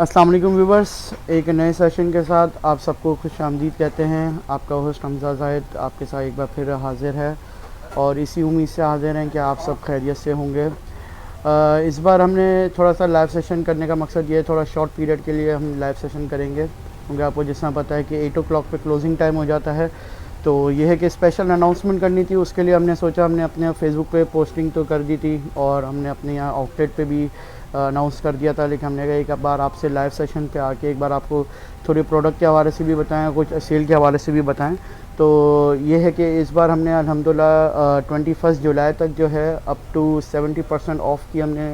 अस्सलाम वालेकुम व्यूवर्स, एक नए सेशन के साथ आप सबको खुश आमदीद कहते हैं। आपका होस्ट हमजा जाहिद आपके साथ एक बार फिर हाज़िर है और इसी उम्मीद से हाज़िर हैं कि आप सब खैरियत से होंगे। इस बार हमने थोड़ा सा लाइव सेशन करने का मकसद ये है, थोड़ा शॉर्ट पीरियड के लिए हम लाइव सेशन करेंगे क्योंकि आपको जिस तरह पता है कि 8 o'clock पे क्लोजिंग टाइम हो जाता है। तो ये है कि स्पेशल अनाउंसमेंट करनी थी, उसके लिए हमने सोचा, हमने अपने फेसबुक पे पोस्टिंग तो कर दी थी और हमने अपने यहाँ आउटलेट पे भी अनाउंस कर दिया था, लेकिन हमने कहा एक बार आपसे लाइव सेशन पे आके एक बार आपको थोड़े प्रोडक्ट के हवाले से भी बताएं, कुछ सेल के हवाले से भी बताएं। तो ये है कि इस बार हमने अल्हम्दुलिल्लाह 21 जुलाई तक जो है अप टू 70% ऑफ़ की हमने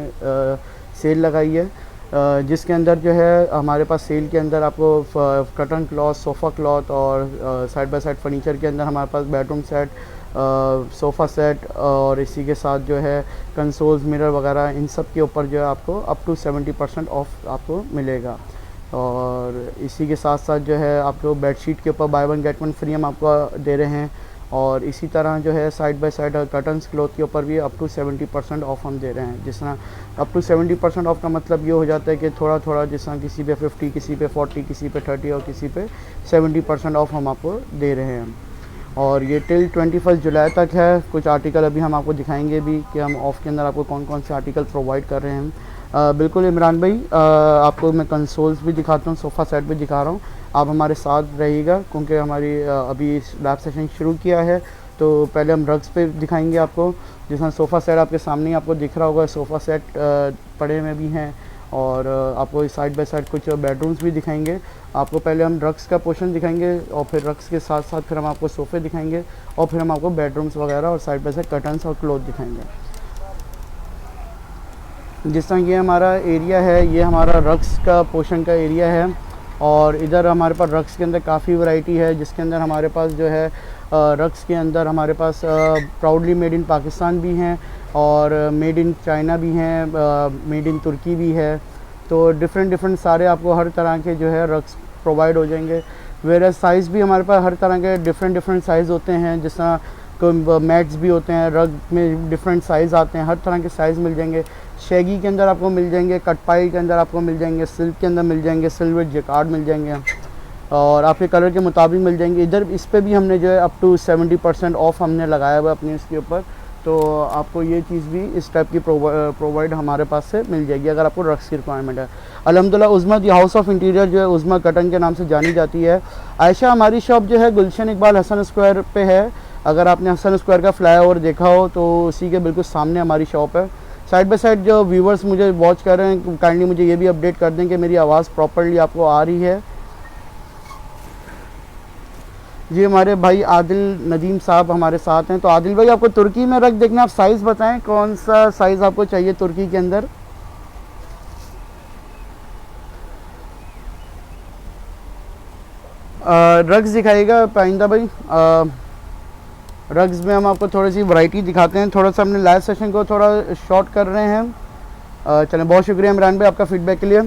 सेल लगाई है, जिसके अंदर जो है हमारे पास सेल के अंदर आपको कर्टन क्लॉथ, सोफ़ा क्लॉथ और साइड बाय साइड फर्नीचर के अंदर हमारे पास बेडरूम सेट, सोफ़ा सेट और इसी के साथ जो है कंसोल्स, मिरर वगैरह, इन सब के ऊपर जो है आपको अप टू 70% ऑफ आपको मिलेगा। और इसी के साथ साथ जो है आपको बेडशीट के ऊपर bye one get one free हम आपको दे रहे हैं और इसी तरह जो है side by side curtains cloth के ऊपर भी अप टू 70% ऑफ हम दे रहे हैं। जिस तरह अप टू 70% ऑफ का मतलब ये हो जाता है कि थोड़ा थोड़ा, जिस तरह किसी पे 50, किसी पे 40, किसी पे 30 और किसी पे 70% ऑफ हम आपको दे रहे हैं। और ये टिल 21 जुलाई तक है। कुछ आर्टिकल अभी हम आपको दिखाएंगे भी कि हम ऑफ़ के अंदर आपको कौन कौन से आर्टिकल प्रोवाइड कर रहे हैं। बिल्कुल इमरान भाई, आपको मैं कंसोल्स भी दिखाता हूँ, सोफ़ा सेट भी दिखा रहा हूँ, आप हमारे साथ रहिएगा क्योंकि हमारी अभी लाइव सेशन शुरू किया है। तो पहले हम रग्स पे दिखाएंगे आपको, जिसमें सोफ़ा सेट आपके सामने ही आपको दिख रहा होगा, सोफ़ा सेट पड़े में भी हैं और आपको साइड बाय साइड कुछ बेडरूम्स भी दिखाएंगे। आपको पहले हम रग्स का पोर्शन दिखाएंगे और फिर रग्स के साथ साथ फिर हम आपको सोफ़े दिखाएंगे और फिर हम आपको बेडरूम्स वगैरह और साइड बाय साइड कर्टन्स और क्लॉथ दिखाएंगे। जिस तरह ये हमारा एरिया है, ये हमारा रग्स का पोर्शन का एरिया है और इधर हमारे पास रग्स के अंदर काफ़ी वैरायटी है, जिसके अंदर हमारे पास जो है रग्स के अंदर हमारे पास प्राउडली मेड इन पाकिस्तान भी हैं और मेड इन चाइना भी हैं, मेड इन तुर्की भी है। तो डिफरेंट सारे आपको हर तरह के जो है रग्स प्रोवाइड हो जाएंगे। वेरियस साइज़ भी हमारे पास हर तरह के डिफरेंट साइज़ होते हैं, जिस तरह कोई मैट्स भी होते हैं, रग में डिफरेंट साइज़ आते हैं, हर तरह के साइज़ मिल जाएंगे। शैगी के अंदर आपको मिल जाएंगे, कटपाई के अंदर आपको मिल जाएंगे, सिल्क के अंदर मिल जाएंगे, सिल्वर जेकार्ड मिल जाएंगे और आपके कलर के मुताबिक मिल जाएंगे। इधर इस पे भी हमने जो है अप टू 70% ऑफ हमने लगाया हुआ है अपने इसके ऊपर। तो आपको ये चीज़ भी इस टाइप की प्रोवाइड हमारे पास से मिल जाएगी अगर आपको रग्स की रिक्वायरमेंट है। अल्हम्दुलिल्लाह Uzma the house of interior जो है उज़्मा कर्टन के नाम से जानी जाती है। आयशा हमारी शॉप जो है गुलशन इकबाल हसन स्क्वायर पे है। अगर आपने हसन स्क्वायर का फ्लाईओवर देखा हो तो उसी के बिल्कुल सामने हमारी शॉप है। साइड बाय साइड जो व्यूवर्स मुझे वॉच कर रहे हैं, काइंडली मुझे ये भी अपडेट कर दें कि मेरी आवाज़ प्रॉपर्ली आपको आ रही है। जी हमारे भाई आदिल नदीम साहब हमारे साथ हैं। तो आदिल भाई, आपको तुर्की में रख देखना, आप साइज़ बताएं कौन सा साइज़ आपको चाहिए तुर्की के अंदर। रग्स दिखाइएगा पाइंदा भाई। रग्स में हम आपको थोड़ी सी वैरायटी दिखाते हैं। थोड़ा सा हमने लाइव सेशन को थोड़ा शॉर्ट कर रहे हैं। चलें, बहुत शुक्रिया इमरान भाई आपका फ़ीडबैक के लिए।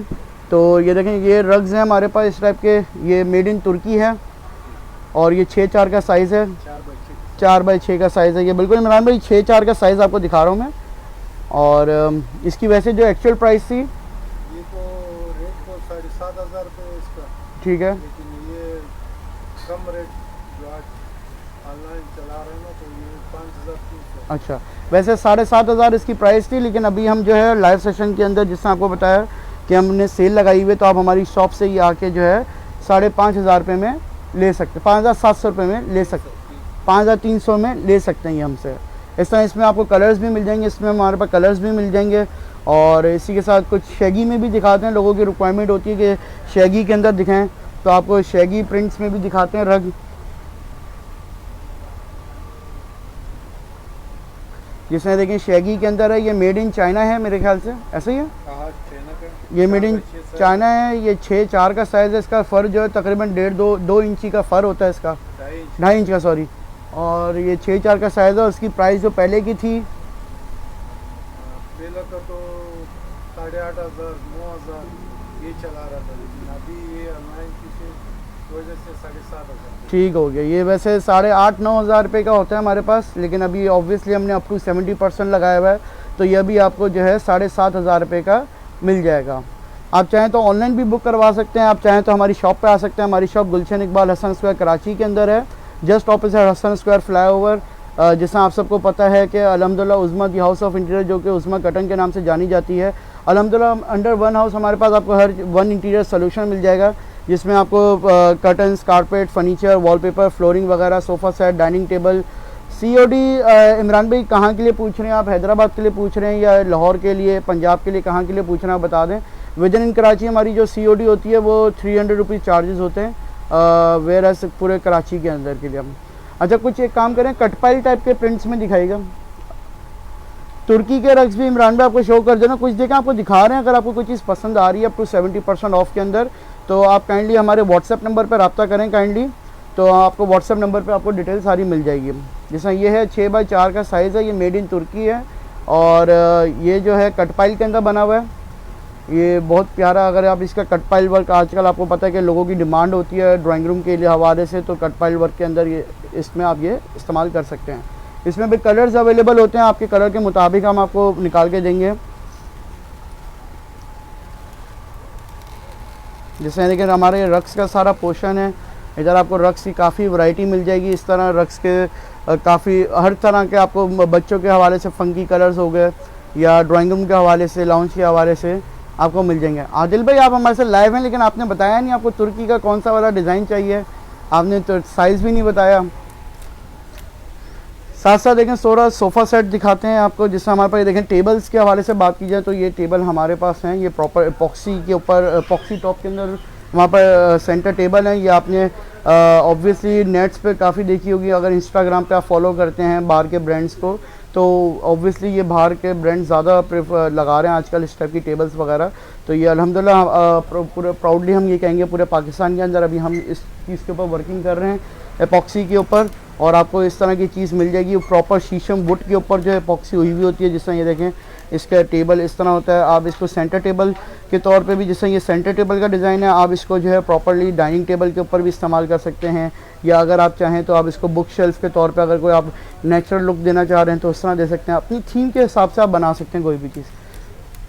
तो ये देखें, ये रग्स हैं हमारे पास इस टाइप के, ये मेड इन तुर्की है और ये 6x4 का साइज़ है, 4x6 का साइज़ है। ये बिल्कुल इमरान भाई 6x4 का साइज़ आपको दिखा रहा हूँ मैं। और इसकी वैसे जो एक्चुअल प्राइस थी, ये तो रेट तो 7,500 रुपये इसका, ठीक है, लेकिन ये कम रेट जो आज ऑनलाइन चला रहे हैं ना, तो ये 5,300। अच्छा, वैसे 7,500 इसकी प्राइस थी, लेकिन अभी हम जो है लाइव सेशन के अंदर जिससे आपको बताया कि हमने सेल लगाई हुई है, तो आप हमारी शॉप से ही आके जो है 5,500 रुपये में ले सकते, 5,700 रुपये में ले सकते, 5,300 में ले सकते हैं ये हमसे। इस तरह इसमें आपको कलर्स भी मिल जाएंगे, इसमें हमारे पास कलर्स भी मिल जाएंगे। और इसी के साथ कुछ शैगी में भी दिखाते हैं, लोगों की रिक्वायरमेंट होती है कि शैगी के अंदर दिखाएं, तो आपको शैगी प्रिंट्स में भी दिखाते हैं रग। जिसमें देखें शैगी के अंदर है, ये मेड इन चाइना है मेरे ख्याल से, ऐसा ही है, ये मेड इन चाइना है। ये 6x4 का साइज़ है। इसका फ़र जो है तकरीबन 1.5-2 इंची का फ़र होता है इसका, 2.5 इंच का, सॉरी। और ये 6x4 का साइज़ है। उसकी प्राइस जो पहले की थी, पहले का तो 8,500 9,000 ये चला रहा था, लेकिन अभी ये ऑनलाइन की वजह से 7,500 ठीक हो गया। ये वैसे 8,500-9 हज़ार रुपये का होता है हमारे पास, लेकिन अभी ऑब्वियसली हमने अप टू 70% लगाया हुआ है, तो ये अभी आपको जो है 7,500 रुपये का मिल जाएगा। आप चाहें तो ऑनलाइन भी बुक करवा सकते हैं, आप चाहें तो हमारी शॉप पे आ सकते हैं। हमारी शॉप गुलशन इकबाल हसन स्क्वायर कराची के अंदर है, just opposite Hasan square flyover. जैसा आप सबको पता है कि अल्हम्दुलिल्लाह Uzma the house of interior, जो कि उज़्मा कर्टन के नाम से जानी जाती है, अल्हम्दुलिल्लाह अंडर वन हाउस हमारे पास आपको हर वन इंटीरियर सोल्यूशन मिल जाएगा, जिसमें आपको curtains, carpet, furniture, wallpaper, flooring वगैरह, sofa set, dining table. COD Imran भाई कहाँ के लिए पूछ रहे हैं आप? हैदराबाद के लिए पूछ रहे हैं या लाहौर के लिए, पंजाब के लिए, कहाँ के लिए पूछ रहे हैं आप बता दें। विद इन कराची हमारी जो COD होती है वो 300 रुपीज़ चार्जेस होते हैं, वेयर एज पूरे कराची के अंदर के लिए हम। अच्छा, कुछ एक काम करें, कटपाइल टाइप के प्रिंट्स में दिखाएगा। तुर्की के रक्स भी इमरान भाई आपको शो कर देना, कुछ देखें आपको दिखा रहे हैं। अगर आपको कोई चीज़ पसंद आ रही है अप टू 70% ऑफ के अंदर, तो आप काइंडली हमारे व्हाट्सएप नंबर पर रब्ता करें काइंडली, तो आपको व्हाट्सएप नंबर पे आपको डिटेल सारी मिल जाएगी। जैसा ये है 6x4 का साइज़ है, ये मेड इन तुर्की है, और ये जो है कटपाइल के अंदर बना हुआ है, ये बहुत प्यारा। अगर आप इसका कटपाइल वर्क, आजकल आपको पता है कि लोगों की डिमांड होती है ड्राइंग रूम के लिए हवाले से, तो कटपाइल वर्क के अंदर ये इसमें आप ये इस्तेमाल कर सकते हैं। इसमें भी कलर्स अवेलेबल होते हैं, आपके कलर के मुताबिक हम आपको निकाल के देंगे। जैसे देखिए हमारे रक्स का सारा पोर्शन है, इधर आपको रक्स की काफ़ी वैरायटी मिल जाएगी। इस तरह रक्स के काफ़ी हर तरह के आपको बच्चों के हवाले से फंकी कलर्स हो गए, या ड्राइंग रूम के हवाले से, लाउंज के हवाले से आपको मिल जाएंगे। आदिल भाई आप हमारे साथ लाइव हैं, लेकिन आपने बताया नहीं आपको तुर्की का कौन सा वाला डिज़ाइन चाहिए, आपने तो साइज़ भी नहीं बताया। साथ साथ देखें सोरा सोफ़ा सेट दिखाते हैं आपको, जिससे हमारे पास देखें टेबल्स के हवाले से बात की जाए तो ये टेबल हमारे पास हैं, ये प्रॉपर एपॉक्सी के ऊपर, एपॉक्सी टॉप के अंदर वहाँ पर सेंटर टेबल है। ये आपने ऑब्वियसली नेट्स पे काफ़ी देखी होगी, अगर इंस्टाग्राम पे आप फॉलो करते हैं बाहर के ब्रांड्स को, तो ऑब्वियसली ये बाहर के ब्रांड ज़्यादा प्रेफर लगा रहे हैं आजकल इस टाइप की टेबल्स वगैरह। तो ये अल्हम्दुलिल्लाह पूरे प्राउडली हम ये कहेंगे पूरे पाकिस्तान के अंदर अभी हम इस चीज़ के ऊपर वर्किंग कर रहे हैं, एपॉक्सी के ऊपर, और आपको इस तरह की चीज़ मिल जाएगी प्रॉपर शीशम वुड के ऊपर जो एपॉक्सी हुई हुई होती है। जिस तरह ये देखें इसका टेबल इस तरह होता है, आप इसको सेंटर टेबल के तौर पे भी, जिससे ये सेंटर टेबल का डिज़ाइन है, आप इसको जो है प्रॉपर्ली डाइनिंग टेबल के ऊपर भी इस्तेमाल कर सकते हैं, या अगर आप चाहें तो आप इसको बुक शेल्फ के तौर पे अगर कोई आप नेचुरल लुक देना चाह रहे हैं तो उस तरह दे सकते हैं। अपनी थीम के हिसाब से आप बना सकते हैं कोई भी चीज़।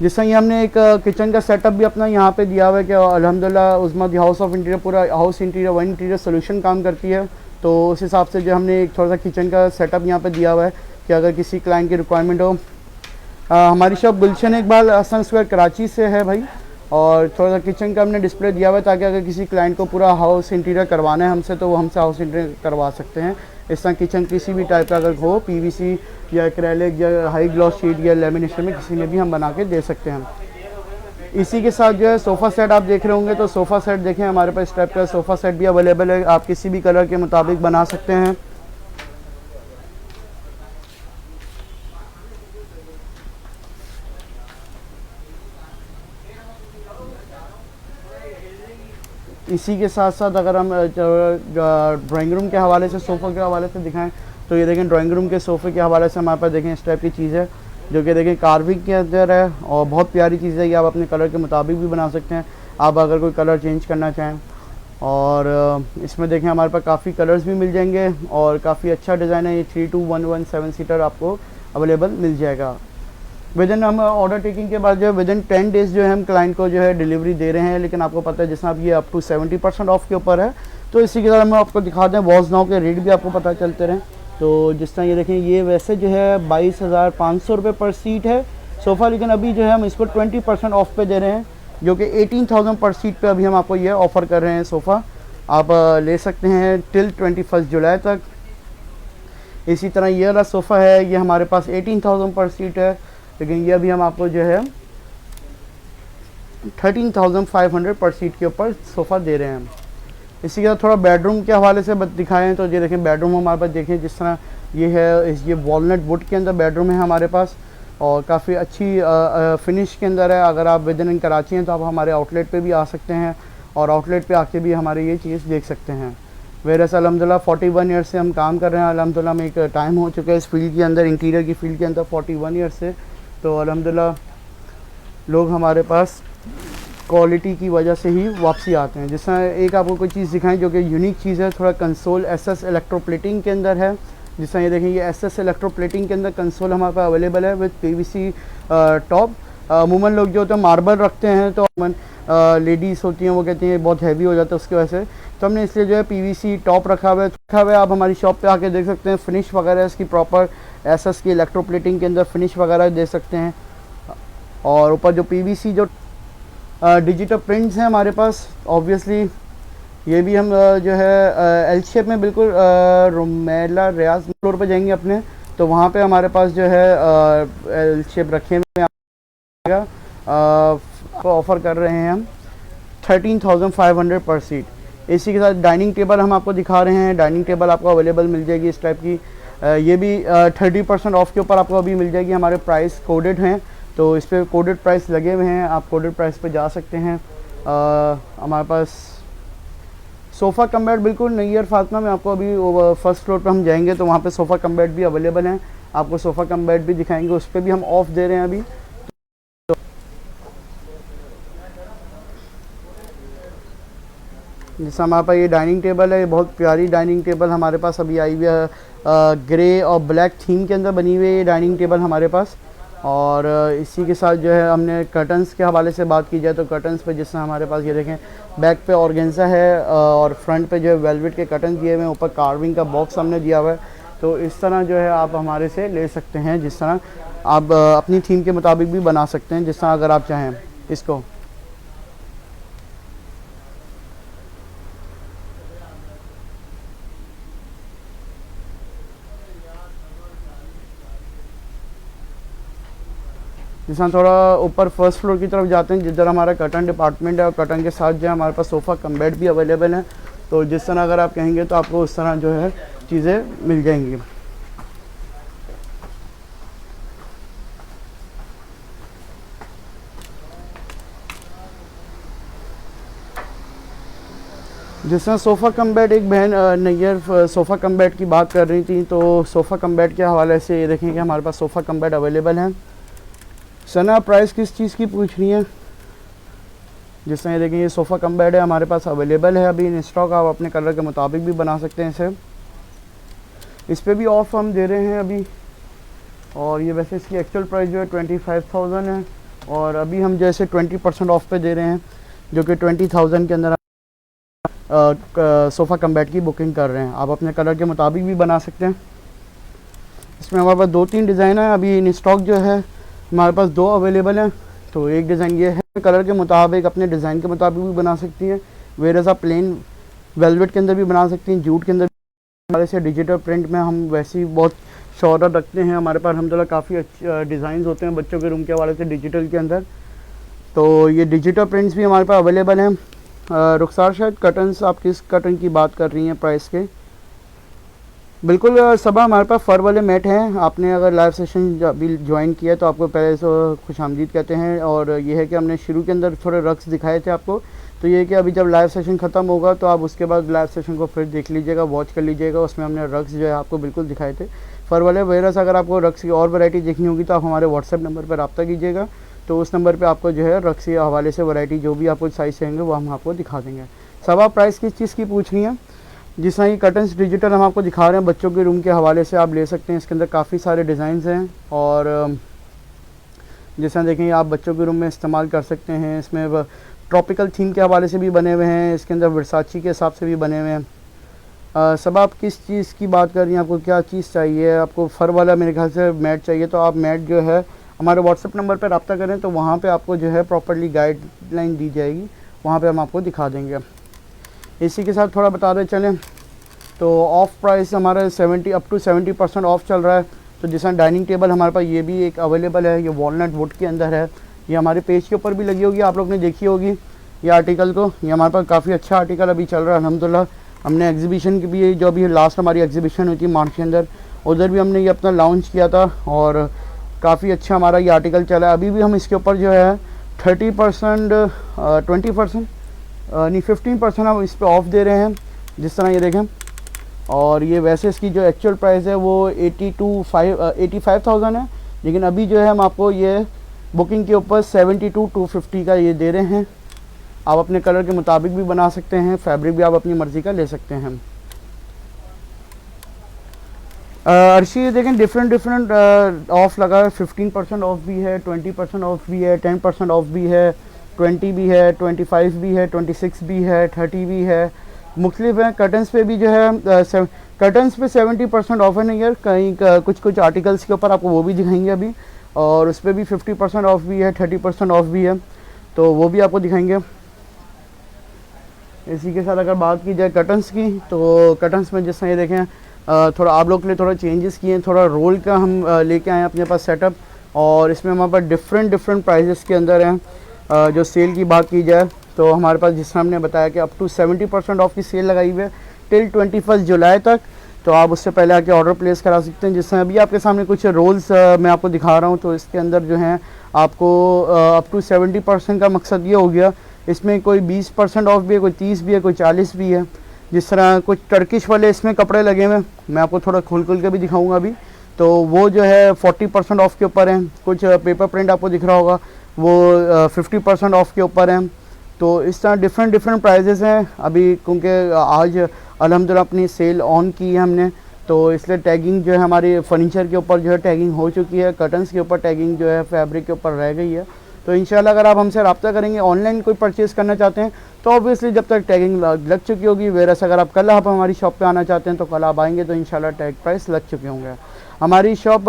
जिस तरह ये हमने एक किचन का सेटअप भी अपना यहाँ पे दिया हुआ है कि अल्हम्दुलिल्लाह Uzma the house of interior पूरा house interior one interior solution काम करती है, तो उस हिसाब से जो हमने एक थोड़ा सा किचन का सेटअप यहाँ पे दिया हुआ है कि अगर किसी क्लाइंट की रिक्वायरमेंट हो। हमारी शॉप गुलशन इकबाल हसन स्क्वायर कराची से है भाई, और थोड़ा सा किचन का हमने डिस्प्ले दिया हुआ है ताकि अगर किसी क्लाइंट को पूरा हाउस इंटीरियर करवाना है हमसे, तो वो हमसे हाउस इंटीरियर करवा सकते हैं। इस तरह किचन किसी भी टाइप का अगर हो, PVC या एक्रेलिक या हाई ग्लॉस शीट या लेमिनेशन में किसी में भी हम बना के दे सकते हैं। इसी के साथ जो है सोफ़ा सेट आप देख रहे होंगे, तो सोफ़ा सेट देखें हमारे पास इस टाइप का सोफ़ा सेट भी अवेलेबल है, आप किसी भी कलर के मुताबिक बना सकते हैं। इसी के साथ साथ अगर हम ड्राइंग रूम के हवाले से, सोफ़े के हवाले से दिखाएं, तो ये देखें ड्राइंग रूम के सोफ़े के हवाले से हमारे पास देखें इस टाइप की चीज़ है, जो कि देखें कार्विंग के अंदर है, और बहुत प्यारी चीज़ है। ये आप अपने कलर के मुताबिक भी बना सकते हैं, आप अगर कोई कलर चेंज करना चाहें। और इसमें देखें हमारे पास काफ़ी कलर्स भी मिल जाएंगे, और काफ़ी अच्छा डिज़ाइन है। ये 3211 7 सीटर आपको अवेलेबल मिल जाएगा। विदिन हम ऑर्डर टेकिंग के बाद जो है विदिन 10 डेज़ जो है हम क्लाइंट को जो है डिलीवरी दे रहे हैं, लेकिन आपको पता है जैसा आप ये अप टू 70% ऑफ के ऊपर है, तो इसी के साथ हम आपको दिखा दें वॉज नाउ के रेट भी आपको पता चलते रहें। तो जिस तरह ये देखें, ये वैसे जो है 22,500 रुपये पर सीट है सोफ़ा, लेकिन अभी जो है हम इसको 20% ऑफ पे दे रहे हैं, जो कि 18,000 पर सीट पे अभी हम आपको ये ऑफ़र कर रहे हैं। सोफ़ा आप ले सकते हैं टिल 21 जुलाई तक। इसी तरह ये वाला सोफ़ा है, ये हमारे पास 18,000 पर सीट है, लेकिन ये अभी हम आपको जो है 13,500 पर सीट के ऊपर सोफ़ा दे रहे हैं। इसी के साथ थोड़ा बेडरूम के हवाले से दिखाएं, तो ये देखें बेडरूम हमारे पास देखें जिस तरह ये है, ये वॉलनट वुड के अंदर बेडरूम है हमारे पास, और काफ़ी अच्छी फिनिश के अंदर है। अगर आप विद इन कराची हैं तो आप हमारे आउटलेट पे भी आ सकते हैं, और आउटलेट पे आके भी हमारे ये चीज़ देख सकते हैं। वेरस अल्हम्दुलिल्लाह 41 ईयर्स से हम काम कर रहे हैं, अल्हम्दुलिल्लाह में एक टाइम हो चुका है इस फील्ड के अंदर, इंटीरियर की फील्ड के अंदर 41 ईयर्स से। तो अल्हम्दुलिल्लाह लोग हमारे पास क्वालिटी की वजह से ही वापसी आते हैं। जिस एक आपको कोई चीज़ दिखाएं जो कि यूनिक चीज़ है, थोड़ा कंसोल SS इलेक्ट्रोप्लेटिंग के अंदर है। जिस तरह ये देखें, ये SS इलेक्ट्रोप्लेटिंग के अंदर कंसोल हमारे पास अवेलेबल है विद PVC टॉप। अमूमन लोग जो होते हैं मार्बल रखते हैं, तो अमूमन लेडीज़ होती हैं वो कहती हैं बहुत हैवी हो जाता है उसकी वजह से, तो हमने इसलिए जो है पीवीसी टॉप रखा हुआ है। आप हमारी शॉप पे आके देख सकते हैं, फिनिश वगैरह इसकी प्रॉपर एसएस की इलेक्ट्रोप्लेटिंग के अंदर फिनिश वगैरह दे सकते हैं। और ऊपर जो पीवीसी जो डिजिटल प्रिंट्स हैं हमारे पास, ऑब्वियसली ये भी हम जो है एल शेप में बिल्कुल रुमेला रियाज फ्लोर पे जाएंगे अपने, तो वहाँ पे हमारे पास जो है एल शेप रखे हुए आएगा। ऑफ़र कर रहे हैं हम 13,500 पर सीट। इसी के साथ डाइनिंग टेबल हम आपको दिखा रहे हैं। डाइनिंग टेबल आपको अवेलेबल मिल जाएगी इस टाइप की। ये भी 30% ऑफ के ऊपर आपको अभी मिल जाएगी। हमारे प्राइस कोडेड हैं, तो इस पर कोडेड प्राइस लगे हुए हैं, आप कोडेड प्राइस पे जा सकते हैं। हमारे पास सोफ़ा कम बेड बिल्कुल नैयर फातिमा में आपको अभी फर्स्ट फ्लोर पे हम जाएंगे तो वहाँ पे सोफ़ा कम बेड भी अवेलेबल हैं। आपको सोफ़ा कम बेड भी दिखाएंगे, उस पर भी हम ऑफ़ दे रहे हैं अभी। जैसा हमारे पास ये डाइनिंग टेबल है, ये बहुत प्यारी डाइनिंग टेबल हमारे पास अभी आई हुई है। ग्रे और ब्लैक थीम के अंदर बनी हुई है ये डाइनिंग टेबल हमारे पास। और इसी के साथ जो है हमने कर्टन्स के हवाले से बात की जाए तो कर्टन्स पे जिससे हमारे पास ये देखें, बैक पे ऑर्गेन्जा है और फ्रंट पे जो है वेलवेट के कर्टन दिए हुए हैं, ऊपर कार्विंग का बॉक्स हमने दिया हुआ है। तो इस तरह जो है आप हमारे से ले सकते हैं, जिस तरह आप अपनी थीम के मुताबिक भी बना सकते हैं, जिस तरह अगर आप चाहें इसको। जिस तरह थोड़ा ऊपर फर्स्ट फ्लोर की तरफ जाते हैं, जिधर हमारा कर्टन डिपार्टमेंट है, और कर्टन के साथ जो है हमारे पास सोफ़ा कम बेड भी अवेलेबल है। तो जिस तरह अगर आप कहेंगे तो आपको उस तरह जो है चीज़ें मिल जाएंगी। जिस तरह सोफ़ा कम बेड, एक बहन नैयर सोफ़ा कम बेड की बात कर रही थी, तो सोफ़ा कम बेड के हवाले से ये देखें कि हमारे पास सोफ़ा कम बेड अवेलेबल है। सना प्राइस किस चीज़ की पूछ रही है? जिस तरह ये देखें, ये सोफ़ा कम बेड है हमारे पास अवेलेबल है अभी इन स्टॉक। आप अपने कलर के मुताबिक भी बना सकते हैं इसे। इस पर भी ऑफ हम दे रहे हैं अभी, और ये वैसे इसकी एक्चुअल प्राइस जो है 25,000 है, और अभी हम जैसे 20% ऑफ पे दे रहे हैं, जो कि 20,000 के अंदर सोफ़ा कम बेड की बुकिंग कर रहे हैं। आप अपने कलर के मुताबिक भी बना सकते हैं। इसमें हमारे पास 2-3 डिज़ाइन है अभी इन स्टॉक जो है हमारे पास 2 अवेलेबल हैं। तो एक डिज़ाइन ये है, कलर के मुताबिक अपने डिज़ाइन के मुताबिक भी बना सकती हैं। वेरस आप प्लेन वेलवेट के अंदर भी बना सकती हैं, जूट के अंदर हमारे से डिजिटल प्रिंट में हम वैसे ही बहुत शौहरत रखते हैं। हमारे पास अल्हम्दुलिल्लाह काफ़ी अच्छे डिज़ाइन होते हैं बच्चों के रूम के हवाले से डिजिटल के अंदर। तो ये डिजिटल प्रिंट्स भी हमारे पास अवेलेबल हैं। रुखसार शायद कर्टन्स, आप किस कर्टन की बात कर रही हैं प्राइस के? बिल्कुल सब हमारे पास फ़र वाले मैट हैं। आपने अगर लाइव सेशन अभी ज्वाइन किया है तो आपको पहले से खुशामदीद कहते हैं। और ये है कि हमने शुरू के अंदर थोड़े रक्स दिखाए थे आपको, तो ये है कि अभी जब लाइव सेशन ख़त्म होगा तो आप उसके बाद लाइव सेशन को फिर देख लीजिएगा, वॉच कर लीजिएगा। उसमें हमने रक्स जो है आपको बिल्कुल दिखाए थे फ़र वाले। वेरस अगर आपको रक्स की और वैरायटी देखनी होगी तो आप हमारे व्हाट्सएप नंबर पर रब्ता कीजिएगा, तो उस नंबर पे आपको जो है रक्स के हवाले से वैरायटी जो भी आपको साइज़ चाहिए वो हम आपको दिखा देंगे। सब आप प्राइस किस चीज़ की पूछ रही हैं? जिस तरह ये कर्टन्स डिजिटल हम आपको दिखा रहे हैं बच्चों के रूम के हवाले से आप ले सकते हैं। इसके अंदर काफ़ी सारे डिज़ाइंस हैं, और जिस तरह देखें आप बच्चों के रूम में इस्तेमाल कर सकते हैं। इसमें ट्रॉपिकल थीम के हवाले से भी बने हुए हैं, इसके अंदर वर्साची के हिसाब से भी बने हुए हैं। सब आप किस चीज़ की बात कर रही हैं? आपको क्या चीज़ चाहिए? आपको फ़र वाला मेरे ख्याल से मैट चाहिए, तो आप मैट जो है हमारे व्हाट्सएप नंबर पर रब्ता करें, तो वहाँ पे आपको जो है प्रॉपर्ली गाइडलाइन दी जाएगी, वहाँ पे हम आपको दिखा देंगे। इसी के साथ थोड़ा बता दें चलें, तो ऑफ़ प्राइस हमारा 70 अप टू 70% ऑफ़ चल रहा है। तो जैसा डाइनिंग टेबल हमारे पास ये भी एक अवेलेबल है, ये वॉलनट वुड के अंदर है। ये हमारे पेज के ऊपर भी लगी होगी, आप लोग ने देखी होगी ये आर्टिकल को। ये हमारे पास काफ़ी अच्छा आर्टिकल अभी चल रहा है अल्हम्दुलिल्लाह। हमने एग्जीबिशन की भी, जो अभी लास्ट हमारी एग्जीबिशन हुई थी मार्च के अंदर, उधर भी हमने ये अपना लॉन्च किया था, और काफ़ी अच्छा हमारा ये आर्टिकल चला है। अभी भी हम इसके ऊपर जो है 30% 20% नहीं 15% हम इस पर ऑफ़ दे रहे हैं, जिस तरह ये देखें। और ये वैसे इसकी जो एक्चुअल प्राइस है वो 85,000 है, लेकिन अभी जो है हम आपको ये बुकिंग के ऊपर 72,250 का ये दे रहे हैं। आप अपने कलर के मुताबिक भी बना सकते हैं, फैब्रिक भी आप अपनी मर्ज़ी का ले सकते हैं। अर्शी देखें डिफरेंट डिफरेंट ऑफ लगा है, 15% ऑफ भी है, 20% ऑफ भी है, 10% ऑफ भी है, 20 भी है, 25 भी है, 26 भी है, 30 भी है, मुख्तलिफ हैं। कर्टन्स पे भी जो है कर्टन्स पे 70% ऑफ है नहीं यार, कहीं कुछ कुछ आर्टिकल्स के ऊपर आपको वो भी दिखाएंगे अभी, और उस पर भी 50% ऑफ भी है, 30% ऑफ भी है, तो वो भी आपको दिखाएंगे। इसी के साथ अगर बात की जाए कर्टन्स की, तो कर्टन्स में जिस तरह ये देखें थोड़ा आप लोग के लिए थोड़ा चेंजेस किए हैं, थोड़ा रोल का हम लेके आए हैं अपने पास सेटअप, और इसमें हमारे पास डिफरेंट डिफरेंट प्राइजेस के अंदर हैं। जो सेल की बात की जाए तो हमारे पास जिस तरह हमने बताया कि अप टू 70% ऑफ की सेल लगाई हुई है टिल 21 जुलाई तक, तो आप उससे पहले आके ऑर्डर प्लेस करा सकते हैं। जिस तरह अभी आपके सामने कुछ रोल्स मैं आपको दिखा रहा हूँ, तो इसके अंदर जो है आपको अप टू 70% का मकसद ये हो गया, इसमें कोई 20% ऑफ भी है, कोई 30 भी है, कोई 40 भी है। जिस तरह कुछ टर्किश वाले इसमें कपड़े लगे हुए हैं, मैं आपको थोड़ा खोल के भी दिखाऊंगा अभी, तो वो जो है 40% ऑफ के ऊपर हैं। कुछ पेपर प्रिंट आपको दिख रहा होगा, वो 50% ऑफ के ऊपर हैं। तो इस तरह डिफरेंट डिफरेंट प्राइजेस हैं अभी, क्योंकि आज अल्हम्दुलिल्लाह अपनी सेल ऑन की है हमने, तो इसलिए टैगिंग जो है हमारी फ़र्नीचर के ऊपर जो है टैगिंग हो चुकी है, कर्टन्स के ऊपर टैगिंग जो है फैब्रिक के ऊपर रह गई है। तो इंशाल्लाह अगर आप हमसे रब्ता करेंगे, ऑनलाइन कोई परचेज़ करना चाहते हैं, तो ऑब्वियसली जब तक टैगिंग लग चुकी होगी, वेरस अगर आप कल आप हमारी शॉप पे आना चाहते हैं तो कल आप आएंगे तो इंशाल्लाह टैग प्राइस लग चुके होंगे। हमारी शॉप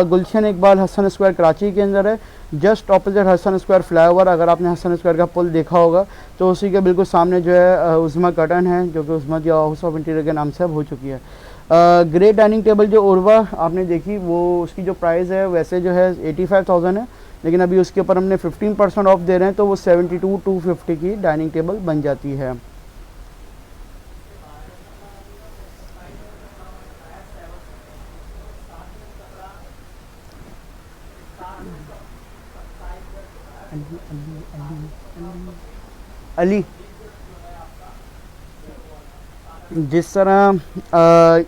गुलशन इकबाल हसन स्क्वायर कराची के अंदर है, just opposite Hasan square flyover. अगर आपने हसन स्क्वायर का पुल देखा होगा तो उसी के बिल्कुल सामने जो है उज़्मा कर्टन है, जो कि उज़्मा या हाउस ऑफ इंटीरियर के नाम से अब हो चुकी है। ग्रे डाइनिंग टेबल जो उर्वा आपने देखी, वो उसकी जो प्राइस है वैसे जो है 85,000 है, लेकिन अभी उसके ऊपर हमने 15% ऑफ दे रहे हैं, तो वो 72,250 की डाइनिंग टेबल बन जाती है। अली जिस तरह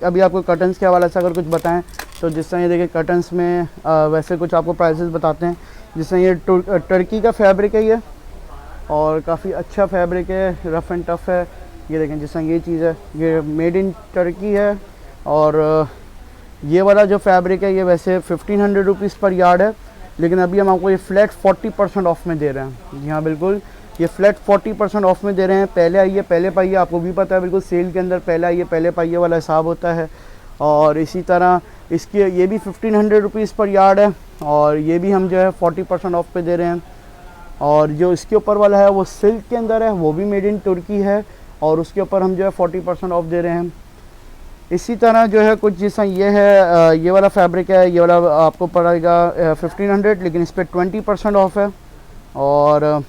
अभी आपको कर्टन्स के हवाले से अगर कुछ बताएं, तो जिस तरह ये देखिए कर्टन्स में वैसे कुछ आपको प्राइसेस बताते हैं। जिस तरह ये टर्की का फैब्रिक है ये, और काफ़ी अच्छा फैब्रिक है, रफ़ एंड टफ़ है। ये देखें जिस तरह ये चीज़ है, ये मेड इन टर्की है, और ये वाला जो फैब्रिक है ये वैसे 1500 रुपीज़ पर यार्ड है, लेकिन अभी हम आपको ये फ्लैट 40% ऑफ में दे रहे हैं। जी हाँ बिल्कुल, ये फ्लैट 40% ऑफ में दे रहे हैं। पहले आइए पहले पाइए, आपको भी पता है बिल्कुल सेल के अंदर पहले आइए पहले पाइए वाला हिसाब होता है। और इसी तरह इसकी ये भी 1500 रुपीज़ पर यार्ड है, और ये भी हम जो है 40% ऑफ पे दे रहे हैं। और जो इसके ऊपर वाला है वो सिल्क के अंदर है, वो भी मेड इन तुर्की है, और उसके ऊपर हम जो है 40% ऑफ दे रहे हैं। इसी तरह जो है कुछ जैसा ये है, ये वाला फैब्रिक है, ये वाला आपको पड़ेगा 1500, लेकिन इस पर 20% ऑफ है। और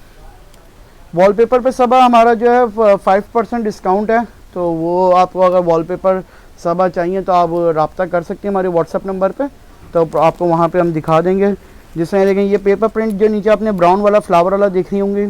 वॉलपेपर पे सबा हमारा जो है 5% डिस्काउंट है, तो वो आपको अगर वॉलपेपर सबा चाहिए तो आप रब्ता कर सकते हैं हमारे व्हाट्सअप नंबर पे, तो आपको वहाँ पे हम दिखा देंगे। जिसमें देखें ये पेपर प्रिंट जो नीचे आपने ब्राउन वाला फ्लावर वाला देख रही होंगी,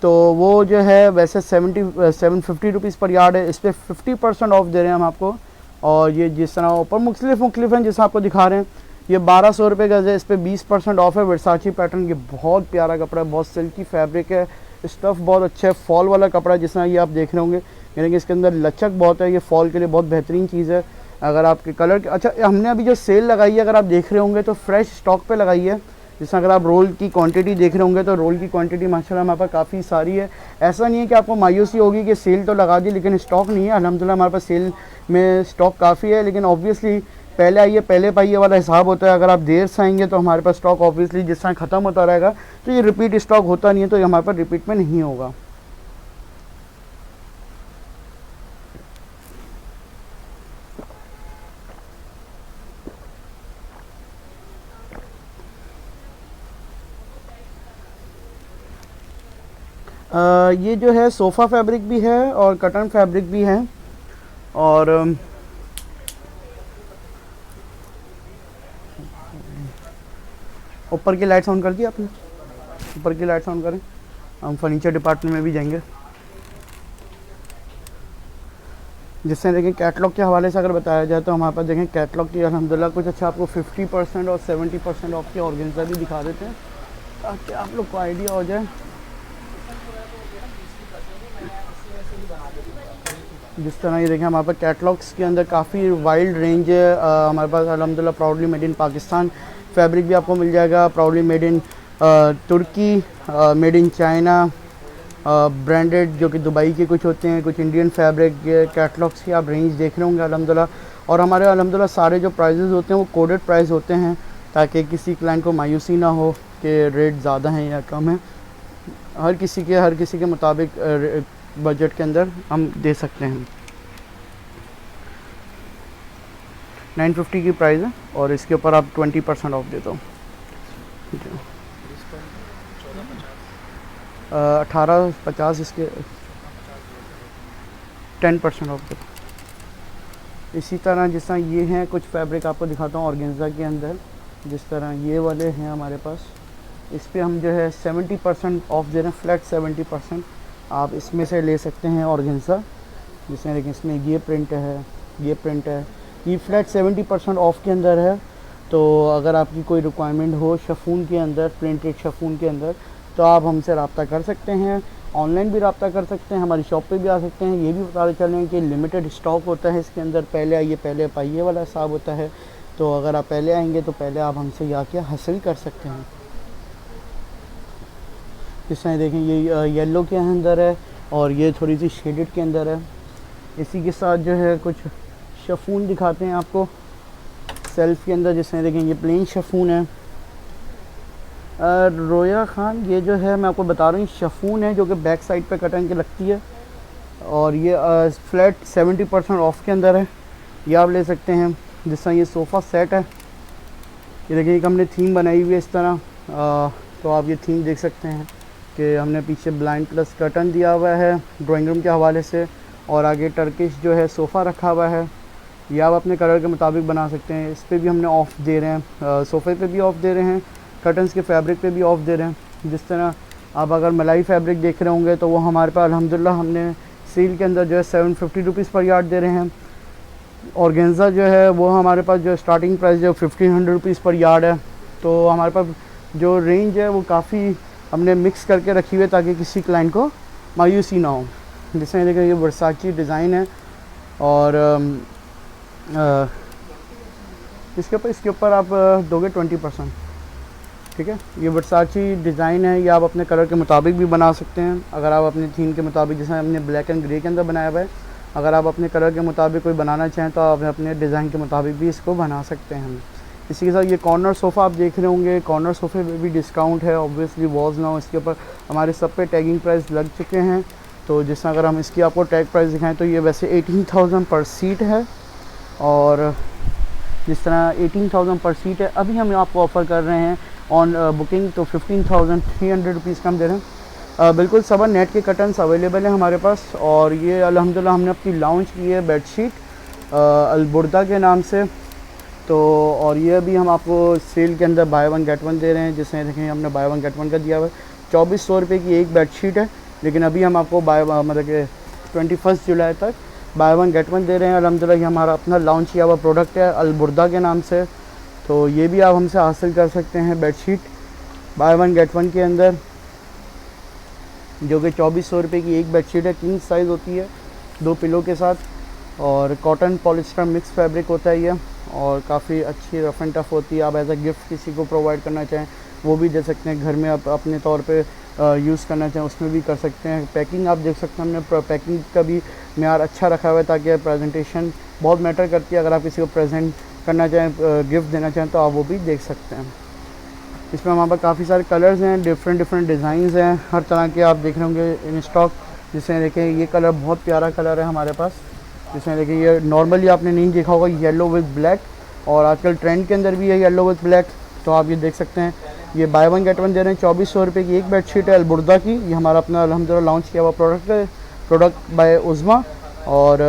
तो वो जो है वैसे 750 रुपीज़ पर यार्ड है, इस पर 50% ऑफ दे रहे हैं हम आपको। और ये जिस तरह ऊपर मुख्तलिफ हैं जैसा आपको दिखा रहे हैं, ये 1200 रुपये गज है, इस पर 20% ऑफ है। वर्साची पैटर्न की बहुत प्यारा कपड़ा है, बहुत सिल्की फैब्रिक है, स्टफ़ बहुत अच्छा है, फॉल वाला कपड़ा जिस तरह ये आप देख रहे होंगे, यानी कि इसके अंदर लचक बहुत है। ये फॉल के लिए बहुत बेहतरीन चीज़ है। अगर आपके कलर अच्छा, हमने अभी जो सेल लगाई है अगर आप देख रहे होंगे तो फ्रेश स्टॉक पे लगाई है। जैसे अगर आप रोल की क्वांटिटी देख रहे होंगे तो रोल की क्वांटिटी माशाल्लाह हमारे पास काफ़ी सारी है। ऐसा नहीं है कि आपको मायूसी होगी कि सेल तो लगा दी लेकिन स्टॉक नहीं है। अल्हम्दुलिल्लाह हमारे पास सेल में स्टॉक काफ़ी है, लेकिन ऑब्वियसली पहले आइए पहले पाइए वाला हिसाब होता है। अगर आप देर से आएंगे तो हमारे पास स्टॉक ऑब्वियसली जिस तरह ख़त्म होता रहेगा, तो ये रिपीट स्टॉक होता नहीं है, तो ये हमारे पास रिपीट में नहीं होगा। ये जो है सोफ़ा फैब्रिक भी है और कटन फैब्रिक भी है। और ऊपर की लाइट्स ऑन कर दी आपने, ऊपर की लाइट्स ऑन करें, हम फर्नीचर डिपार्टमेंट में भी जाएंगे। जिससे देखें कैटलॉग के हवाले से अगर बताया जाए तो हमारे पास देखें कैटलॉग की अल्हम्दुलिल्लाह कुछ अच्छा आपको 50% और 70% ऑफ के ऑर्गेन्जा भी दिखा देते हैं ताकि आप लोग को आइडिया हो जाए। जिस तरह ये देखें हमारे पास कैटलॉग्स के अंदर काफ़ी वाइल्ड रेंज है। हमारे पास अल्हम्दुलिल्लाह proudly made in Pakistan fabric भी आपको मिल जाएगा, प्राउडली मेड इन तुर्की, मेड इन चाइना, ब्रांडेड जो कि दुबई के कुछ होते हैं, कुछ इंडियन फैब्रिक कैटलॉग्स की आप रेंज देख रहे होंगे अल्हम्दुलिल्लाह। और हमारे अल्हम्दुलिल्लाह सारे जो प्राइजेज़ होते हैं वो कोडेड प्राइस होते हैं, ताकि किसी क्लाइंट को मायूसी ना हो कि रेट ज़्यादा हैं या कम है। हर किसी के मुताबिक बजट के अंदर हम दे सकते हैं। 950 की प्राइस है और इसके ऊपर आप 20% ऑफ देता हूँ। 1850 इसके 10% ऑफ देता हूँ। इसी तरह जिस तरह ये हैं कुछ फैब्रिक आपको दिखाता हूँ ऑर्गेन्जा के अंदर। जिस तरह ये वाले हैं हमारे पास, इस पे हम जो है 70% ऑफ दे रहे हैं, फ्लैट 70%। आप इसमें से ले सकते हैं ऑर्गेन्जा, जिसमें देखिए इसमें ये प्रिंट है, ये प्रिंट है, ये फ्लैट 70% ऑफ के अंदर है। तो अगर आपकी कोई रिक्वायरमेंट हो शफून के अंदर, प्रिंटेड शफून के अंदर, तो आप हमसे रब्ता कर सकते हैं। ऑनलाइन भी रब्ता कर सकते हैं, हमारी शॉप पे भी आ सकते हैं। ये भी बता चलें कि लिमिटेड स्टॉक होता है इसके अंदर, पहले आइए पहले पाइए वाला हिसाब होता है। तो अगर आप पहले आएंगे तो पहले आप हमसे आके हासिल कर सकते हैं। इस तरह देखें ये येलो के अंदर है और ये थोड़ी सी शेडेड के अंदर है। इसी के साथ जो है कुछ शफून दिखाते हैं आपको सेल्फ के अंदर। जिसमें देखें ये प्लेन शफून है। रोया खान ये जो है मैं आपको बता रहा हूँ शफून है जो कि बैक साइड पे कटन के लगती है, और ये फ्लैट 70% ऑफ के अंदर है। ये आप ले सकते हैं। जिस तरह ये सोफ़ा सेट है, ये देखिए एक हमने थीम बनाई हुई है इस तरह। तो आप ये थीम देख सकते हैं कि हमने पीछे ब्लाइंड प्लस कर्टन दिया हुआ है ड्राइंग रूम के हवाले से, और आगे टर्किश जो है सोफ़ा रखा हुआ है। ये आप अपने कलर के मुताबिक बना सकते हैं। इस पर भी हमने ऑफ़ दे रहे हैं, सोफ़े पे भी ऑफ़ दे रहे हैं, कर्टन्स के फैब्रिक पे भी ऑफ़ दे रहे हैं। जिस तरह आप अगर मलाई फैब्रिक देख रहे होंगे तो वो हमारे पास अल्हम्दुलिल्लाह हमने सेल के अंदर जो है 750 रुपीज़ पर यार्ड दे रहे हैं। ऑर्गेन्जा जो है वो हमारे पास जो स्टार्टिंग प्राइस जो 1500 रुपीज़ पर यार्ड है। तो हमारे पास जो रेंज है वो काफ़ी हमने मिक्स करके रखी हुई है ताकि किसी क्लाइंट को मायूसी ना हो। जिसमें देखिए ये वर्साची डिज़ाइन है, और इसके ऊपर आप दोगे 20%। ठीक है, ये वर्साची डिज़ाइन है, ये आप अपने कलर के मुताबिक भी बना सकते हैं। अगर आप अपनी थीम के मुताबिक, जैसे हमने ब्लैक एंड ग्रे के अंदर बनाया हुआ है, अगर आप अपने कलर के मुताबिक कोई बनाना चाहें तो आप अपने डिज़ाइन के मुताबिक भी इसको बना सकते हैं। इसी के साथ ये कॉर्नर सोफ़ा आप देख रहे होंगे, कॉर्नर सोफ़े पे भी डिस्काउंट है ऑब्वियसली, वॉज नाउ इसके ऊपर हमारे सब पे टैगिंग प्राइस लग चुके हैं। तो जिस अगर हम इसकी आपको टैग प्राइस दिखाएं तो ये वैसे 18,000 पर सीट है, और जिस तरह 18,000 पर सीट है। अभी हम आपको ऑफ़र कर रहे हैं ऑन बुकिंग, तो 15,300 रुपीज़ का हम दे रहे हैं। बिल्कुल सबर नेट के कर्टन्स अवेलेबल हैं हमारे पास। और ये अल्हम्दुलिल्लाह हमने अपनी लॉन्च की है बेडशीट अलबुर्दा के नाम से। तो और ये भी हम आपको सेल के अंदर बाय वन गेट वन दे रहे हैं। जिसमें देखें हमने बाय वन गेट वन का दिया हुआ है। 2400 रुपये की एक बेडशीट है, लेकिन अभी हम आपको मतलब कि 21 जुलाई तक बाय वन गेट वन दे रहे हैं। अल्हम्दुलिल्लाह ये हमारा अपना लॉन्च किया हुआ प्रोडक्ट है अलबुर्दा के नाम से। तो ये भी आप हमसे हासिल कर सकते हैं bedsheet bye one get one के अंदर, जो कि 2400 रुपये की एक बेडशीट है। किंग साइज़ होती है 2 पिलो के साथ, और कॉटन पॉलिस्टर मिक्स फैब्रिक होता है ये, और काफ़ी अच्छी रफ़ एंड टफ़ होती है। आप एज अ गिफ्ट किसी को प्रोवाइड करना चाहें वो भी दे सकते हैं, घर में आप अपने तौर पे यूज़ करना चाहें उसमें भी कर सकते हैं। पैकिंग आप देख सकते हैं, हमने पैकिंग का भी मेयार अच्छा रखा हुआ है ताकि प्रेजेंटेशन बहुत मैटर करती है। अगर आप किसी को प्रेजेंट करना चाहें, गिफ्ट देना चाहें, तो आप वो भी देख सकते हैं। इसमें हमारे पास काफ़ी सारे कलर्स हैं, डिफरेंट डिज़ाइंस हैं, हर तरह के आप देख रहे होंगे इन स्टॉक। जिसमें देखें ये कलर बहुत प्यारा कलर है हमारे पास। जिसमें देखिए ये नॉर्मली आपने नहीं देखा होगा, येलो विद ब्लैक, और आजकल ट्रेंड के अंदर भी है येलो विद ब्लैक। तो आप ये देख सकते हैं, ये बाय वन गेट वन दे रहे हैं। 2400 रुपये की एक बेडशीट है अलबुर्दा की। ये हमारा अपना अल्हम्दुलिल्लाह लॉन्च किया हुआ प्रोडक्ट बाय उज़्मा, और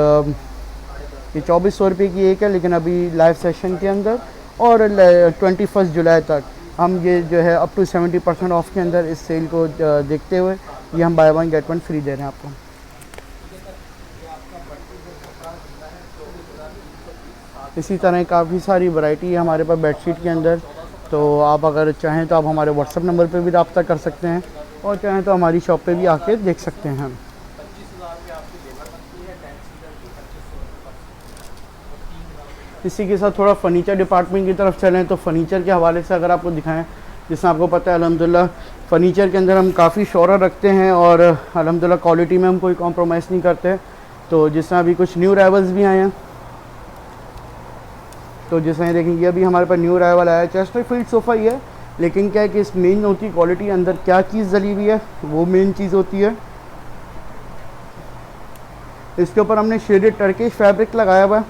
ये 2400 रुपये की एक है, लेकिन अभी लाइव सेशन के अंदर और 21 जुलाई तक हम ये जो है अप टू 70% ऑफ के अंदर इस सेल को देखते हुए ये हम buy one get one free दे रहे हैं आपको। इसी तरह काफ़ी सारी वैरायटी है हमारे पास बेडशीट के अंदर। तो आप अगर चाहें तो आप हमारे व्हाट्सएप नंबर पे भी रब्ता कर सकते हैं, और चाहें तो हमारी शॉप पे भी आके देख सकते हैं। इसी के साथ थोड़ा फर्नीचर डिपार्टमेंट की तरफ चलें तो फर्नीचर के हवाले से अगर आपको दिखाएं, जिसमें आपको पता है अल्हम्दुलिल्लाह फ़र्नीचर के अंदर हम काफ़ी शौरा रखते हैं और अल्हम्दुलिल्लाह क्वालिटी में हम कोई कॉम्प्रोमाइज़ नहीं करते। तो जिस तरह अभी कुछ न्यू अराइवल्स भी आए हैं, तो जिस तरह देखें ये अभी हमारे पास न्यू अराइवल आया है। चेस्टरफील्ड सोफ़ा ही है, लेकिन क्या है कि इस मेन होती है क्वालिटी, अंदर क्या चीज़ डली हुई है वो मेन चीज़ होती है। इसके ऊपर हमने शेडेड टर्किश फैब्रिक लगाया हुआ है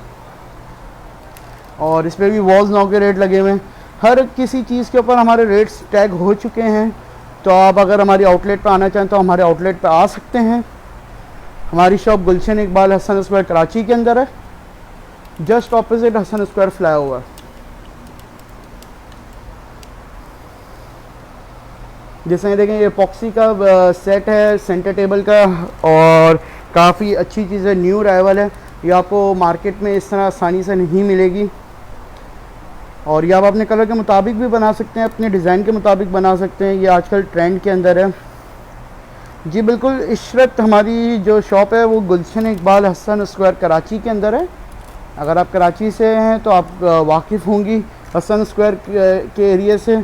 और इस पर भी वॉल्स नौ के रेट लगे हुए हैं। हर किसी चीज़ के ऊपर हमारे रेट्स टैग हो चुके हैं। तो आप अगर हमारी आउटलेट पर आना चाहें तो हमारे आउटलेट पर आ सकते हैं। हमारी शॉप गुलशन इकबाल हसन स्क्वायर कराची के अंदर है, just opposite Hasan square flyover. जैसे देखें ये पॉक्सी का सेट है सेंटर टेबल का और काफ़ी अच्छी चीज़ है, न्यू अराइवल है। ये आपको मार्केट में इस तरह आसानी से नहीं मिलेगी और ये आप अपने कलर के मुताबिक भी बना सकते हैं, अपने डिज़ाइन के मुताबिक बना सकते हैं। ये आजकल ट्रेंड के अंदर है जी। बिल्कुल इशरत हमारी जो शॉप है वो गुलशन इकबाल हसन स्क्वायर कराची के अंदर है। अगर आप कराची से हैं तो आप वाकिफ़ होंगी हसन स्क्वायर के एरिया से,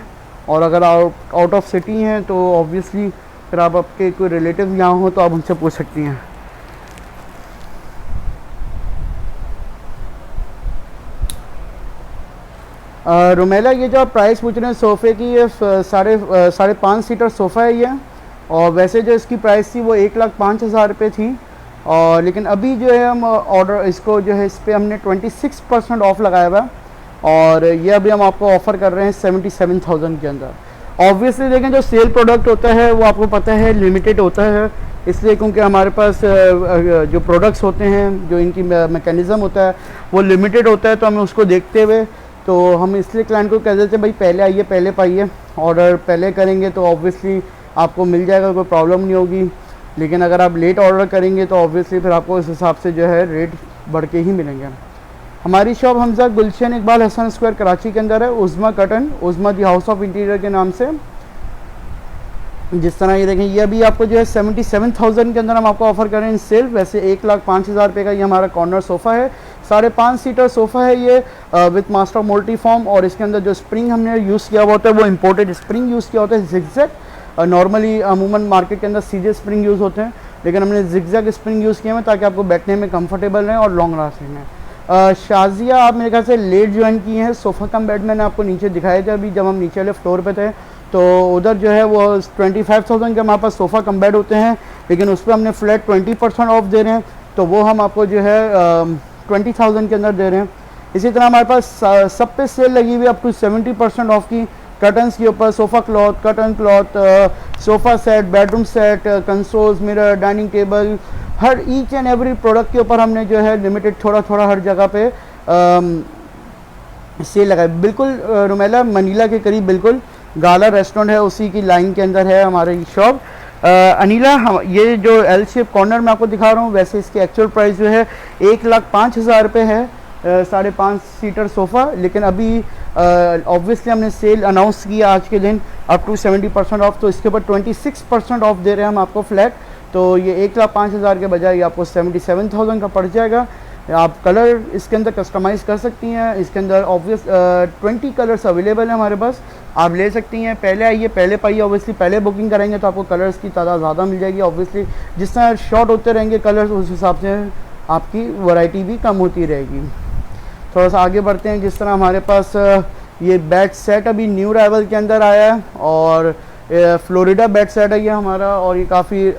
और अगर आउट ऑफ सिटी हैं तो ऑब्वियसली फिर आप आपके कोई रिलेटिव यहाँ हो तो आप उनसे पूछ सकती हैं। रुमेला ये जो आप प्राइस पूछ रहे हैं सोफ़े की, ये साढ़े 5 सीटर सोफ़ा है ये। और वैसे जो इसकी प्राइस थी वो 1,05,000 रुपये थी, और लेकिन अभी जो है हम ऑर्डर इसको जो है इस पर हमने 26% ऑफ़ लगाया हुआ है और ये अभी हम आपको ऑफ़र कर रहे हैं 77,000 के अंदर। ऑब्वियसली देखें जो सेल प्रोडक्ट होता है वो आपको पता है लिमिटेड होता है, इसलिए क्योंकि हमारे पास जो प्रोडक्ट्स होते हैं, जो इनकी मैकेनिज़्म होता है वो लिमिटेड होता है। तो हमें उसको देखते हुए तो हम इसलिए क्लाइंट को कह देते हैं भाई पहले आइए, पहले पाइए, ऑर्डर पहले करेंगे तो ऑब्वियसली आपको मिल जाएगा, कोई प्रॉब्लम नहीं होगी। लेकिन अगर आप लेट ऑर्डर करेंगे तो ऑब्वियसली फिर आपको इस हिसाब से जो है रेट बढ़ के ही मिलेंगे। हमारी शॉप हमजा गुलशन इकबाल हसन स्क्वायर कराची के अंदर है, उज़्मा कटन, उज़्मा दी हाउस ऑफ इंटीरियर के नाम से। जिस तरह ये देखें ये अभी आपको जो है 77,000 के अंदर हम आपको ऑफ़र करें सेल। वैसे 1,05,000 रुपये का ये हमारा कॉर्नर सोफ़ा है, 5.5 सीटर सोफ़ा है ये विथ मास्टर मोल्टी फॉर्म। और इसके अंदर जो स्प्रिंग हमने यूज़ किया हुआ होता है वो इम्पोर्टेड स्प्रिंग यूज़ किया होता है, जिगजैग। नॉर्मली अमूमन मार्केट के अंदर सीधे स्प्रिंग यूज़ होते हैं, लेकिन हमने जिगजैग स्प्रिंग यूज़ किए हैं ताकि आपको बैठने में कंफर्टेबल रहें और लॉन्ग लास्टिंग है। शाजिया आप मेरे ख्याल से लेट ज्वाइन की हैं। सोफ़ा कम बेड मैंने आपको नीचे दिखाया था अभी जब हम नीचे वाले फ्लोर पे थे, तो उधर जो है वो 25,000 के हमारे पास सोफ़ा कम बेड होते हैं, लेकिन उस पर हमने फ्लैट 20% ऑफ दे रहे हैं, तो वो हम आपको जो है 20,000 के अंदर दे रहे हैं। इसी तरह हमारे पास सब पे सेल लगी हुई अप टू 70% ऑफ की। कर्टन्स के ऊपर sofa cloth, curtain cloth, sofa set, bedroom set, consoles, mirror, dining table, her each and every product के ऊपर हमने जो है लिमिटेड थोड़ा थोड़ा हर जगह पे सेल लगाई। बिल्कुल रुमेला मनीला के करीब बिल्कुल गाला रेस्टोरेंट है, उसी की लाइन के अंदर है हमारी शॉप। अनिला ये जो एल शेप कॉर्नर में आपको दिखा रहा हूँ, वैसे इसकी एक्चुअल प्राइस जो है 1,05,000 रुपये है, 5.5 सीटर सोफ़ा। लेकिन अभी ऑब्वियसली हमने सेल अनाउंस किया आज के दिन अप टू 70% ऑफ, तो इसके ऊपर 26% ऑफ दे रहे हैं हम आपको फ्लैट। तो ये 1,05,000 के बजाय आपको 77,000 का पड़ जाएगा। आप कलर इसके अंदर कस्टमाइज़ कर सकती हैं। इसके अंदर ऑब्वियस 20 कलर्स अवेलेबल हैं हमारे पास, आप ले सकती हैं। पहले आइए, पहले पाइए। ऑब्वियसली पहले बुकिंग करेंगे तो आपको कलर्स की तादाद ज़्यादा मिल जाएगी। ऑब्वियसली जिस तरह शॉर्ट होते रहेंगे कलर्स, उस हिसाब से आपकी वैरायटी भी कम होती रहेगी। थोड़ा सा आगे बढ़ते हैं। जिस तरह हमारे पास ये बेड सेट अभी न्यू अराइवल के अंदर आया है और फ्लोरिडा बेड सेट है ये हमारा, और ये काफ़ी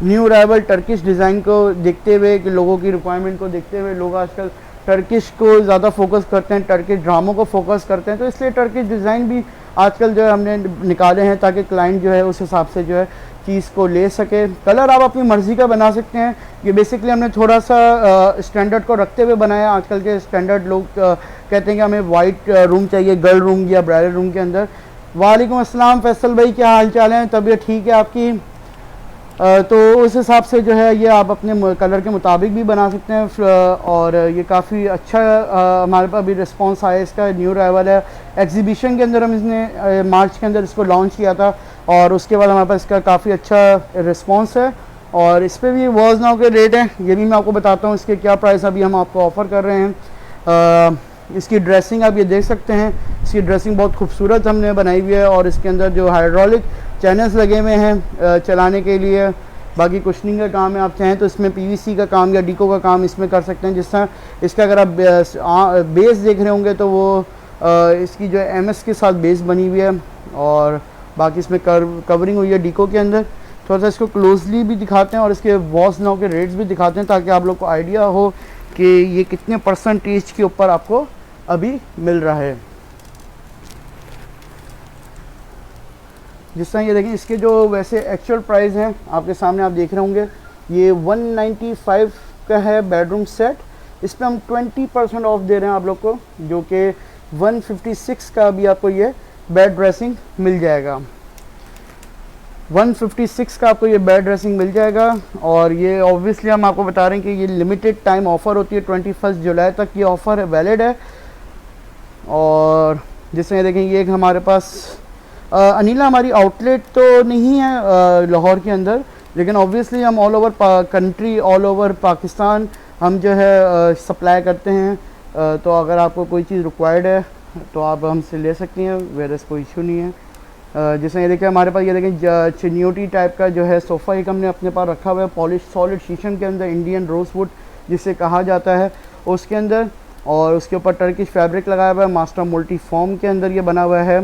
न्यू अराइवल टर्किश डिज़ाइन को देखते हुए कि लोगों की रिक्वायरमेंट को देखते हुए लोग आजकल टर्किश को ज़्यादा फोकस करते हैं, टर्किश ड्रामों को फोकस करते हैं, तो इसलिए टर्किश डिज़ाइन भी आजकल जो है हमने निकाले हैं ताकि क्लाइंट जो है उस हिसाब से जो है चीज़ को ले सके। कलर आप अपनी मर्ज़ी का बना सकते हैं। ये बेसिकली हमने थोड़ा सा स्टैंडर्ड को रखते हुए बनाया। आजकल के स्टैंडर्ड लोग कहते हैं कि हमें वाइट रूम चाहिए गर्ल रूम या ब्राइडल रूम के अंदर। वालेकुम अस्सलाम फैसल भाई, क्या हाल चाल है? तबीयत ठीक है आपकी? तो उस हिसाब से जो है ये आप अपने कलर के मुताबिक भी बना सकते हैं। और ये काफ़ी अच्छा हमारे पास अभी रिस्पांस आया इसका। न्यू अराइवल है, एग्जीबिशन के अंदर हम इसने मार्च के अंदर इसको लॉन्च किया था और उसके बाद हमारे पास इसका काफ़ी अच्छा रिस्पांस है। और इस पर भी वॉज नाउ के रेट हैं, ये भी मैं आपको बताता हूँ इसके क्या प्राइस अभी हम आपको ऑफ़र कर रहे हैं। इसकी ड्रेसिंग आप ये देख सकते हैं, इसकी ड्रेसिंग बहुत खूबसूरत हमने बनाई हुई है और इसके अंदर जो हाइड्रोलिक चैनल्स लगे हुए हैं चलाने के लिए। बाकी कुशनिंग का काम है, आप चाहें तो इसमें पीवीसी का काम या डीको का काम इसमें कर सकते हैं। जिस तरह इसका अगर आप बेस देख रहे होंगे तो वो इसकी जो एमएस के साथ बेस बनी हुई है और बाकी इसमें कवरिंग हुई है डीको के अंदर। थोड़ा सा इसको क्लोजली भी दिखाते हैं और इसके वॉश नाव के रेट्स भी दिखाते हैं ताकि आप लोग को आइडिया हो कि ये कितने परसेंटेज के ऊपर आपको अभी मिल रहा है। जिस तरह ये देखें, इसके जो वैसे एक्चुअल प्राइस हैं आपके सामने आप देख रहे होंगे, ये 195 का है बेडरूम सेट। इस पर हम 20% ऑफ दे रहे हैं आप लोग को, जो कि 156 का भी आपको ये बेड ड्रेसिंग मिल जाएगा। 156 का आपको ये बेड ड्रेसिंग मिल जाएगा। और ये ऑब्वियसली हम आपको बता रहे हैं कि ये लिमिटेड टाइम ऑफ़र होती है, 21 जुलाई तक ये ऑफ़र वैलिड है। और जिसमें देखें ये हमारे पास अनिला हमारी आउटलेट तो नहीं है लाहौर के अंदर, लेकिन ऑब्वियसली हम all over country, all over Pakistan हम जो है सप्लाई करते हैं। तो अगर आपको कोई चीज़ रिक्वायर्ड है तो आप हमसे ले सकती हैं, वेरस कोई इशू नहीं है। जैसे ये देखें हमारे पास, ये देखें चिन्योटी टाइप का जो है सोफ़ा एक हमने अपने पास रखा हुआ है, पॉलिश सॉलिड शीशम के अंदर, इंडियन रोज़वुड जिसे कहा जाता है उसके अंदर, और उसके ऊपर टर्किश फैब्रिक लगाया हुआ है, मास्टर मल्टी फॉर्म के अंदर ये बना हुआ है।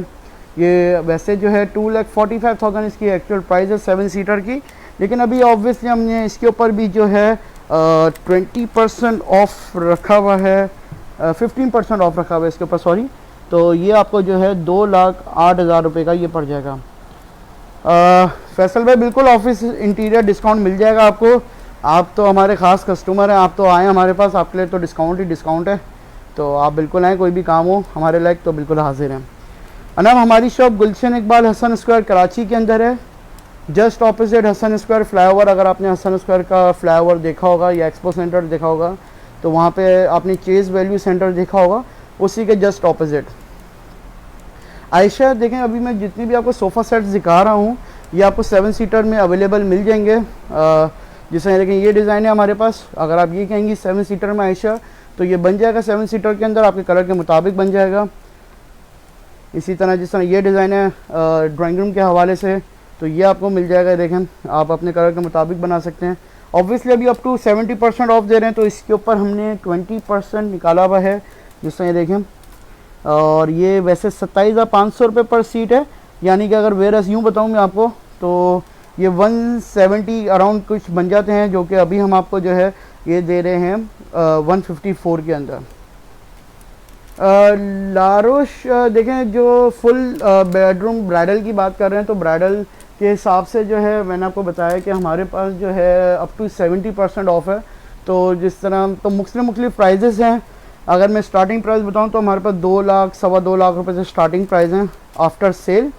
ये वैसे जो है 2,45,000 इसकी एक्चुअल प्राइस है 7 सीटर की, लेकिन अभी ऑब्वियसली हमने इसके ऊपर भी जो है 20% ऑफ रखा हुआ है, 15% ऑफ रखा हुआ है इसके ऊपर, सॉरी। तो ये आपको जो है 2,08,000 रुपये का ये पड़ जाएगा। फैसल भाई बिल्कुल ऑफिस इंटीरियर डिस्काउंट मिल जाएगा आपको। आप तो हमारे ख़ास कस्टमर हैं, आप तो आएँ हमारे पास, आपके लिए तो डिस्काउंट ही डिस्काउंट है। तो आप बिल्कुल आएँ, कोई भी काम हो हमारे लायक तो बिल्कुल हाजिर हैं। अनाम हमारी शॉप गुलशन इकबाल हसन स्क्वायर कराची के अंदर है, just opposite Hasan square flyover. अगर आपने हसन स्क्वायर का फ्लाईओवर देखा होगा या एक्सपो सेंटर देखा होगा तो वहाँ पे आपने चेज़ वैल्यू सेंटर देखा होगा, उसी के जस्ट ऑपोजिट। आयशा देखें, अभी मैं जितनी भी आपको सोफ़ा सेट्स दिखा रहा हूँ ये आपको 7 सीटर में अवेलेबल मिल जाएंगे। जिसमें देखें ये डिज़ाइन है हमारे पास, अगर आप ये कहेंगी 7 सीटर में आयशा तो ये बन जाएगा 7 सीटर के अंदर, आपके कलर के मुताबिक बन जाएगा। इसी तरह जिस तरह ये डिज़ाइन है ड्राइंग रूम के हवाले से, तो ये आपको मिल जाएगा। देखें आप अपने कलर के मुताबिक बना सकते हैं। ऑब्वियसली अभी अप टू 70% ऑफ दे रहे हैं, तो इसके ऊपर हमने 20% निकाला हुआ है, जिस तरह ये देखें। और ये वैसे 27,500 रुपये पर सीट है, यानी कि अगर वेरस यूँ बताऊँ मैं आपको तो ये 170 अराउंड कुछ बन जाते हैं, जो कि अभी हम आपको जो है ये दे रहे हैं 154 के अंदर। लारोश देखें, जो फुल बेडरूम ब्राइडल की बात कर रहे हैं तो ब्राइडल के हिसाब से जो है मैंने आपको बताया कि हमारे पास जो है अप टू 70% ऑफ है। तो जिस तरह तो मुख्तलिफ प्राइजेस हैं। अगर मैं स्टार्टिंग प्राइस बताऊं तो हमारे पास 2 लाख, 2.25 लाख रुपए से स्टार्टिंग प्राइस हैं आफ्टर सेल,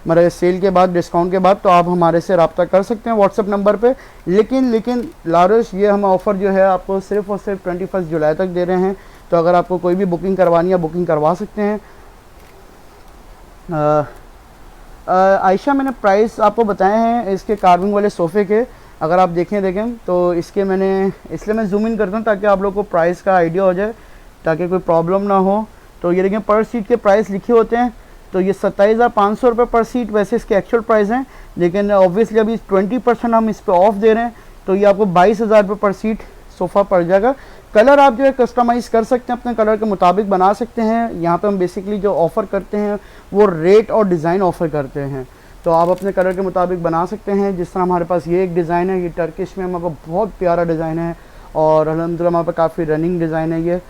मेरे सेल के बाद, डिस्काउंट के बाद। तो आप हमारे से रब्ता कर सकते हैं व्हाट्सएप नंबर पे। लेकिन लारोश ये हम ऑफ़र जो है आपको सिर्फ़ और सिर्फ 21 जुलाई तक दे रहे हैं। तो अगर आपको कोई भी बुकिंग करवानी है बुकिंग करवा सकते हैं। आयशा मैंने प्राइस आपको बताए हैं इसके कार्विंग वाले सोफ़े के, अगर आप देखें तो इसके मैंने इसलिए मैं जूम इन करता हूँ ताकि आप लोग को प्राइस का आइडिया हो जाए, ताकि कोई प्रॉब्लम ना हो। तो ये देखें पर सीट के प्राइस लिखे होते हैं, तो ये 27,500 रुपये पर सीट वैसे इसके एक्चुअल प्राइस हैं, लेकिन ऑब्वियसली अभी 20% हम इस पर ऑफ दे रहे हैं, तो ये आपको 22,000 रुपये पर सीट सोफ़ा पड़ जाएगा। कलर आप जो है कस्टमाइज़ कर सकते हैं, अपने कलर के मुताबिक बना सकते हैं। यहाँ पे हम बेसिकली जो ऑफ़र करते हैं वो रेट और डिज़ाइन ऑफ़र करते हैं, तो आप अपने कलर के मुताबिक बना सकते हैं। जिस तरह हमारे पास ये एक डिज़ाइन है, ये टर्किश में हमारे पास बहुत प्यारा डिज़ाइन है और अल्हम्दुलिल्लाह हमारे पास काफ़ी रनिंग डिज़ाइन है। ये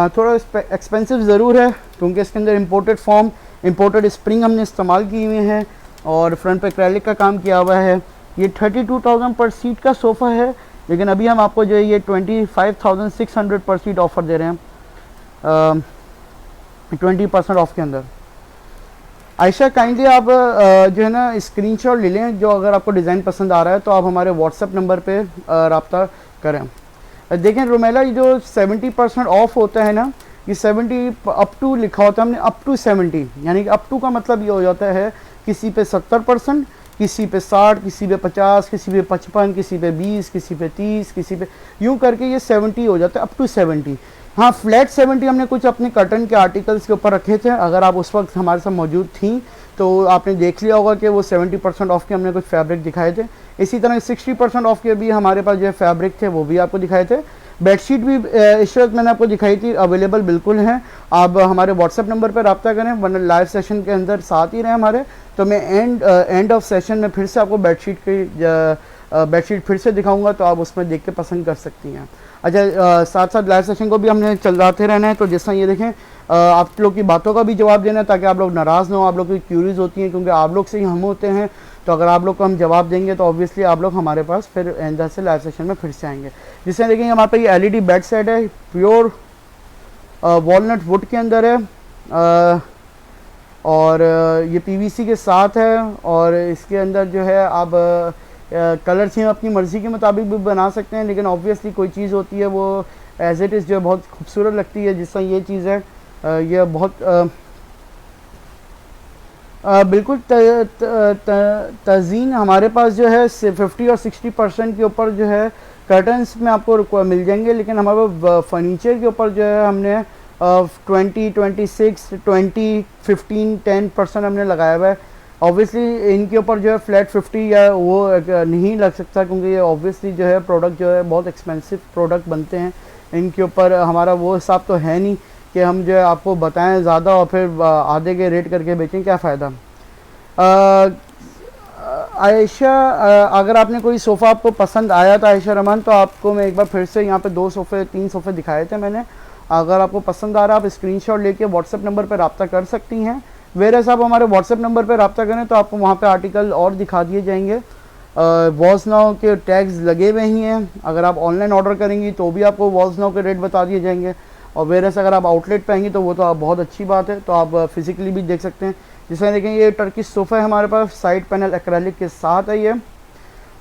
थोड़ा एक्सपेंसिव ज़रूर है क्योंकि इसके अंदर इम्पोर्टेड फॉर्म, इम्पोर्टेड स्प्रिंग हमने इस्तेमाल की हुई हैं और फ्रंट पे एक्रेलिक का काम किया हुआ है। ये 32,000 पर सीट का सोफ़ा है, लेकिन अभी हम आपको जो है ये 25,600 पर सीट ऑफ़र दे रहे हैं 20% ऑफ के अंदर। आयशा काइंडली आप जो है ना स्क्रीनशॉट ले लें, जो अगर आपको डिज़ाइन पसंद आ रहा है तो आप हमारे व्हाट्सएप नंबर पे रब्ता करें। देखें रोमेला, ये जो 70% ऑफ होता है ना, ये 70 अप टू लिखा होता है हमने, अप टू 70, यानी कि अप टू का मतलब ये हो जाता है किसी पे 70%, किसी पे 60, किसी पे 50, किसी पे 55, किसी पे 20, किसी पे 30, किसी पे यूँ करके ये 70 हो जाता है, अप टू 70। हाँ, फ्लैट 70 हमने कुछ अपने कर्टन के आर्टिकल्स के ऊपर रखे थे। अगर आप उस वक्त हमारे साथ मौजूद थी तो आपने देख लिया होगा कि वो 70% ऑफ के हमने कुछ फैब्रिक दिखाए थे। इसी तरह 60% ऑफ के भी हमारे पास जो है फैब्रिक थे वो भी आपको दिखाए थे। बेडशीट भी इस वक्त मैंने आपको दिखाई थी, अवेलेबल बिल्कुल हैं। आप हमारे व्हाट्सएप नंबर पर रब्ता करें, वरना लाइव सेशन के अंदर साथ ही रहें हमारे, तो मैं एंड ऑफ सेशन में फिर से आपको बेडशीट फिर से दिखाऊंगा, तो आप उसमें देख के पसंद कर सकती हैं। अच्छा, साथ साथ लाइव सेशन को भी हमने चलाते रहना है। तो जैसा ये देखें, आप लोग की बातों का भी जवाब देना है ताकि आप लोग नाराज़ ना हो। आप लोग की क्यूरीज होती हैं क्योंकि आप लोग से ही हम होते हैं, तो अगर आप लोग को हम जवाब देंगे तो ऑब्वियसली आप लोग हमारे पास फिर अंदर से लाइव सेशन में फिर से आएंगे। जिससे देखेंगे हमारे पास ये एलईडी बेड सेट है, प्योर वॉलनट वुड के अंदर है, और ये पीवीसी के साथ है। और इसके अंदर जो है आप कलर चाहिए अपनी मर्ज़ी के मुताबिक भी बना सकते हैं, लेकिन ऑब्वियसली कोई चीज़ होती है वो एज इट इज़ जो है बहुत खूबसूरत लगती है। जिस तरह ये चीज़ है, ये बहुत बिल्कुल तज़ीन हमारे पास जो है 50 और 60% के ऊपर जो है कर्टन्स में आपको मिल जाएंगे, लेकिन हमारे फर्नीचर के ऊपर जो है हमने 20, 26, 20, 15, 10% हमने लगाया हुआ है। ऑब्वियसली इनके ऊपर जो है फ्लैट 50 या वो नहीं लग सकता, क्योंकि ये ऑब्वियसली जो है प्रोडक्ट जो है बहुत एक्सपेंसिव प्रोडक्ट बनते हैं। इनके ऊपर हमारा वो हिसाब तो है नहीं कि हम जो है आपको बताएं ज़्यादा और फिर आधे के रेट करके बेचें, क्या फ़ायदा। आयशा, अगर आपने कोई सोफ़ा आपको पसंद आया था आयशा रहमान, तो आपको मैं एक बार फिर से यहाँ पे 2 सोफ़े 3 सोफ़े दिखाए थे मैंने। अगर आपको पसंद आ रहा है आप स्क्रीनशॉट लेके व्हाट्सएप नंबर पर रब्ता कर सकती हैं। वेरस आप हमारे व्हाट्सएप नंबर पर रब्ता करें तो आपको वहाँ पे आर्टिकल और दिखा दिए जाएंगे। वॉल्स नाउ के टैग्स लगे हुए ही हैं। अगर आप ऑनलाइन ऑर्डर करेंगी तो भी आपको वॉल्स नाउ के रेट बता दिए जाएंगे, और वेरस अगर आप आउटलेट पे आएंगी तो वो तो आप बहुत अच्छी बात है, तो आप फिज़िकली भी देख सकते हैं। जिसमें देखें ये टर्किश सोफ़ा है हमारे पास, साइड पैनल एक्रेलिक के साथ है ये।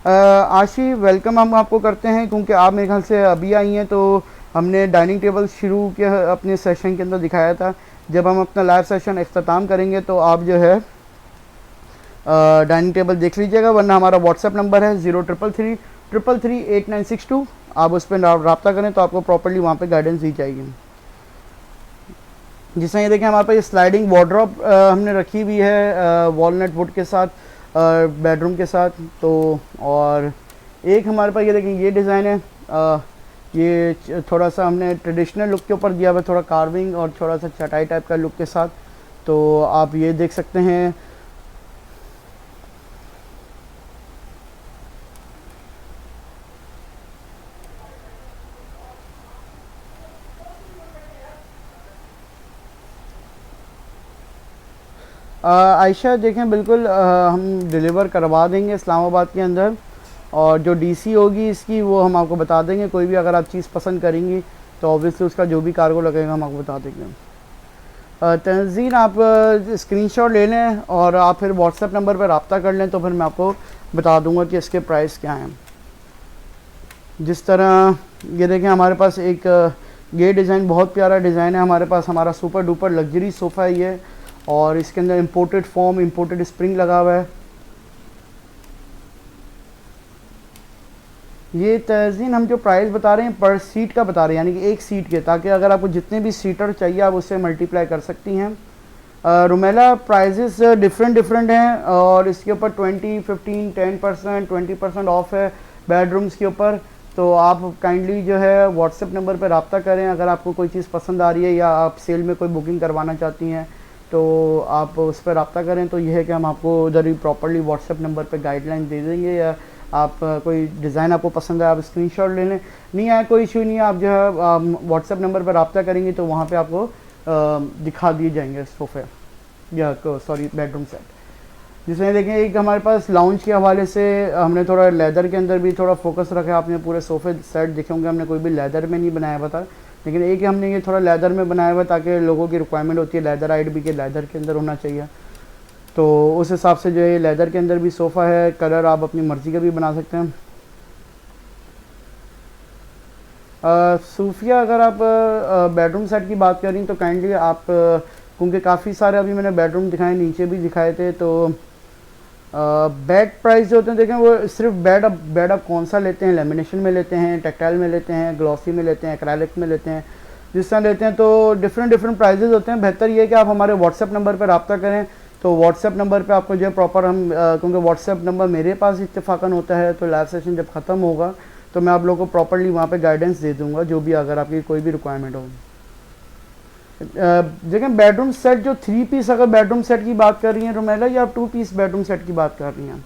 आशी, वेलकम हम आपको करते हैं, क्योंकि आप मेरे ख्याल से अभी आई हैं, तो हमने डाइनिंग टेबल शुरू के अपने सेशन के अंदर दिखाया था। जब हम अपना लाइव सेशन इख्तिताम करेंगे तो आप जो है डाइनिंग टेबल देख लीजिएगा, वरना हमारा व्हाट्सएप नंबर है 0333338962। आप उस पर रब्ता करें तो आपको प्रॉपर्ली वहाँ पे गाइडेंस दी जाएगी। जिसमें ये देखें हमारे पास ये स्लाइडिंग वार्डरोब हमने रखी हुई है वॉलनट वुड के साथ, बेडरूम के साथ। तो और एक हमारे पास ये देखें ये डिज़ाइन है, ये थोड़ा सा हमने ट्रेडिशनल लुक के ऊपर दिया हुआ है, थोड़ा कार्विंग और थोड़ा सा चटाई टाइप का लुक के साथ। तो आप ये देख सकते हैं। आयशा देखें, बिल्कुल हम डिलीवर करवा देंगे इस्लामाबाद के अंदर, और जो डीसी होगी इसकी वो हम आपको बता देंगे। कोई भी अगर आप चीज़ पसंद करेंगी तो ऑब्वियसली उसका जो भी कार्गो लगेगा हम आपको बता देंगे। तंजीन, आप स्क्रीनशॉट ले लें और आप फिर व्हाट्सएप नंबर पर रब्ता कर लें, तो फिर मैं आपको बता दूंगा कि इसके प्राइस क्या हैं। जिस तरह ये देखें हमारे पास एक ये डिज़ाइन बहुत प्यारा डिज़ाइन है हमारे पास, हमारा सुपर डुपर लग्जरी सोफ़ा है ये, और इसके अंदर इंपोर्टेड फोम, इंपोर्टेड स्प्रिंग लगा हुआ है। ये तज़ीन हम जो प्राइस बता रहे हैं पर सीट का बता रहे हैं, यानी कि एक सीट के, ताकि अगर आपको जितने भी सीटर चाहिए आप उससे मल्टीप्लाई कर सकती हैं। रुमेला, प्राइजेस डिफरेंट हैं, और इसके ऊपर 20, 15, 10%, 20% ऑफ है बेडरूम्स के ऊपर। तो आप काइंडली जो है व्हाट्सएप नंबर पर रब्ता करें अगर आपको कोई चीज़ पसंद आ रही है या आप सेल में कोई बुकिंग करवाना चाहती हैं, तो आप उस पर रब्ता करें। तो यह है कि हम आपको उधर ही प्रॉपर्ली व्हाट्सएप नंबर पर गाइडलाइन दे देंगे, या आप कोई डिज़ाइन आपको पसंद है आप स्क्रीनशॉट ले लें, नहीं आया कोई इशू नहीं है, आप जो है व्हाट्सएप नंबर पर रब्ता करेंगे तो वहाँ पे आपको दिखा दिए जाएंगे सोफ़े या सॉरी बेडरूम सेट। जिसमें देखें एक हमारे पास लाउंज के हवाले से हमने थोड़ा लेदर के अंदर भी थोड़ा फोकस रखा है। आपने पूरे सोफ़े सेट देखे होंगे, हमने कोई भी लेदर में नहीं बनाया हुआ था, लेकिन एक हमने ये थोड़ा लेदर में बनाया हुआ ताकि लोगों की रिक्वायरमेंट होती है लेदर आइड भी, के लेदर के अंदर होना चाहिए। तो उस हिसाब से जो है लेदर के अंदर भी सोफ़ा है, कलर आप अपनी मर्ज़ी का भी बना सकते हैं। सूफिया, अगर आप बेडरूम सेट की बात करें तो काइंडली आप, क्योंकि काफ़ी सारे अभी मैंने बेडरूम दिखाए, नीचे भी दिखाए थे, तो बेड प्राइस जो होते हैं देखें वो सिर्फ बेड आप कौन सा लेते हैं, लेमिनेशन में लेते हैं, टेक्टाइल में लेते हैं, ग्लॉसी में लेते हैं, एक्रेलिक में लेते हैं, जिस तरह लेते हैं तो डिफरेंट प्राइजेज़ होते हैं। बेहतर ये है कि आप हमारे व्हाट्सएप नंबर पर रब्ता करें, तो व्हाट्सएप नंबर पे आपको जो है प्रॉपर हम क्योंकि व्हाट्सएप नंबर मेरे पास इत्तेफाकन होता है, तो लाइव सेशन जब ख़त्म होगा तो मैं आप लोगों को प्रॉपर्ली वहाँ पे गाइडेंस दे दूँगा, जो भी अगर आपकी कोई भी रिक्वायरमेंट हो। देखिए बेडरूम सेट जो 3 पीस, अगर बेडरूम सेट की बात कर रही हैं रुमेला, या आप 2 पीस बेडरूम सेट की बात कर रही हैं?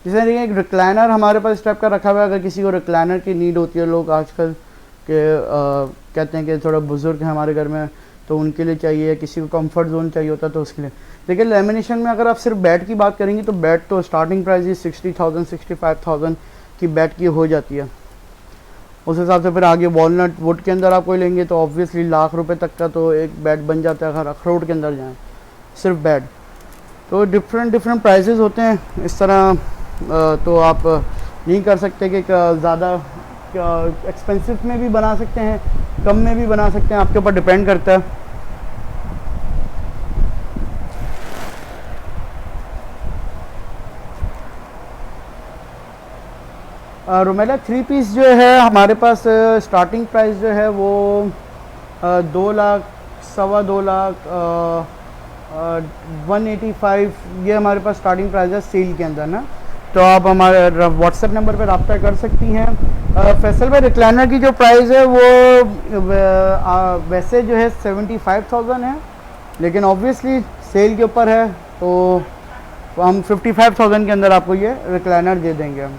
जैसे देखिए एक रिक्लाइनर हमारे पास इस टाइप का रखा हुआ है। अगर किसी को रिक्लाइनर की नीड होती है, लोग आजकल के कहते हैं कि थोड़ा बुजुर्ग है हमारे घर में, तो उनके लिए चाहिए, किसी को कंफर्ट जोन चाहिए होता है तो उसके लिए। देखिए लेमिनेशन में अगर आप सिर्फ बेड की बात करेंगे तो बेड तो स्टार्टिंग प्राइस ही 60,000 65,000 की बेड की हो जाती है। उस हिसाब से फिर आगे वॉलनट वुड के अंदर आप कोई लेंगे तो ऑब्वियसली लाख रुपए तक का तो एक बेड बन जाता है अगर अखरोट के अंदर जाएँ सिर्फ बेड। तो डिफरेंट प्राइसेस होते हैं इस तरह। तो आप नहीं कर सकते कि ज़्यादा एक्सपेंसिव में भी बना सकते हैं, कम में भी बना सकते हैं, आपके ऊपर डिपेंड करता है। रुमेला 3 पीस जो है हमारे पास स्टार्टिंग प्राइस जो है वो 2 लाख, 2.25 लाख, 185, ये हमारे पास स्टार्टिंग प्राइस है सेल के अंदर ना। तो आप हमारे व्हाट्सएप नंबर पर रब्ता कर सकती हैं। फैसल भाई रिक्लाइनर की जो प्राइस है वो वैसे जो है 75,000 है, लेकिन ऑब्वियसली सेल के ऊपर है तो हम 55,000 के अंदर आपको ये रिक्लाइनर दे देंगे हम।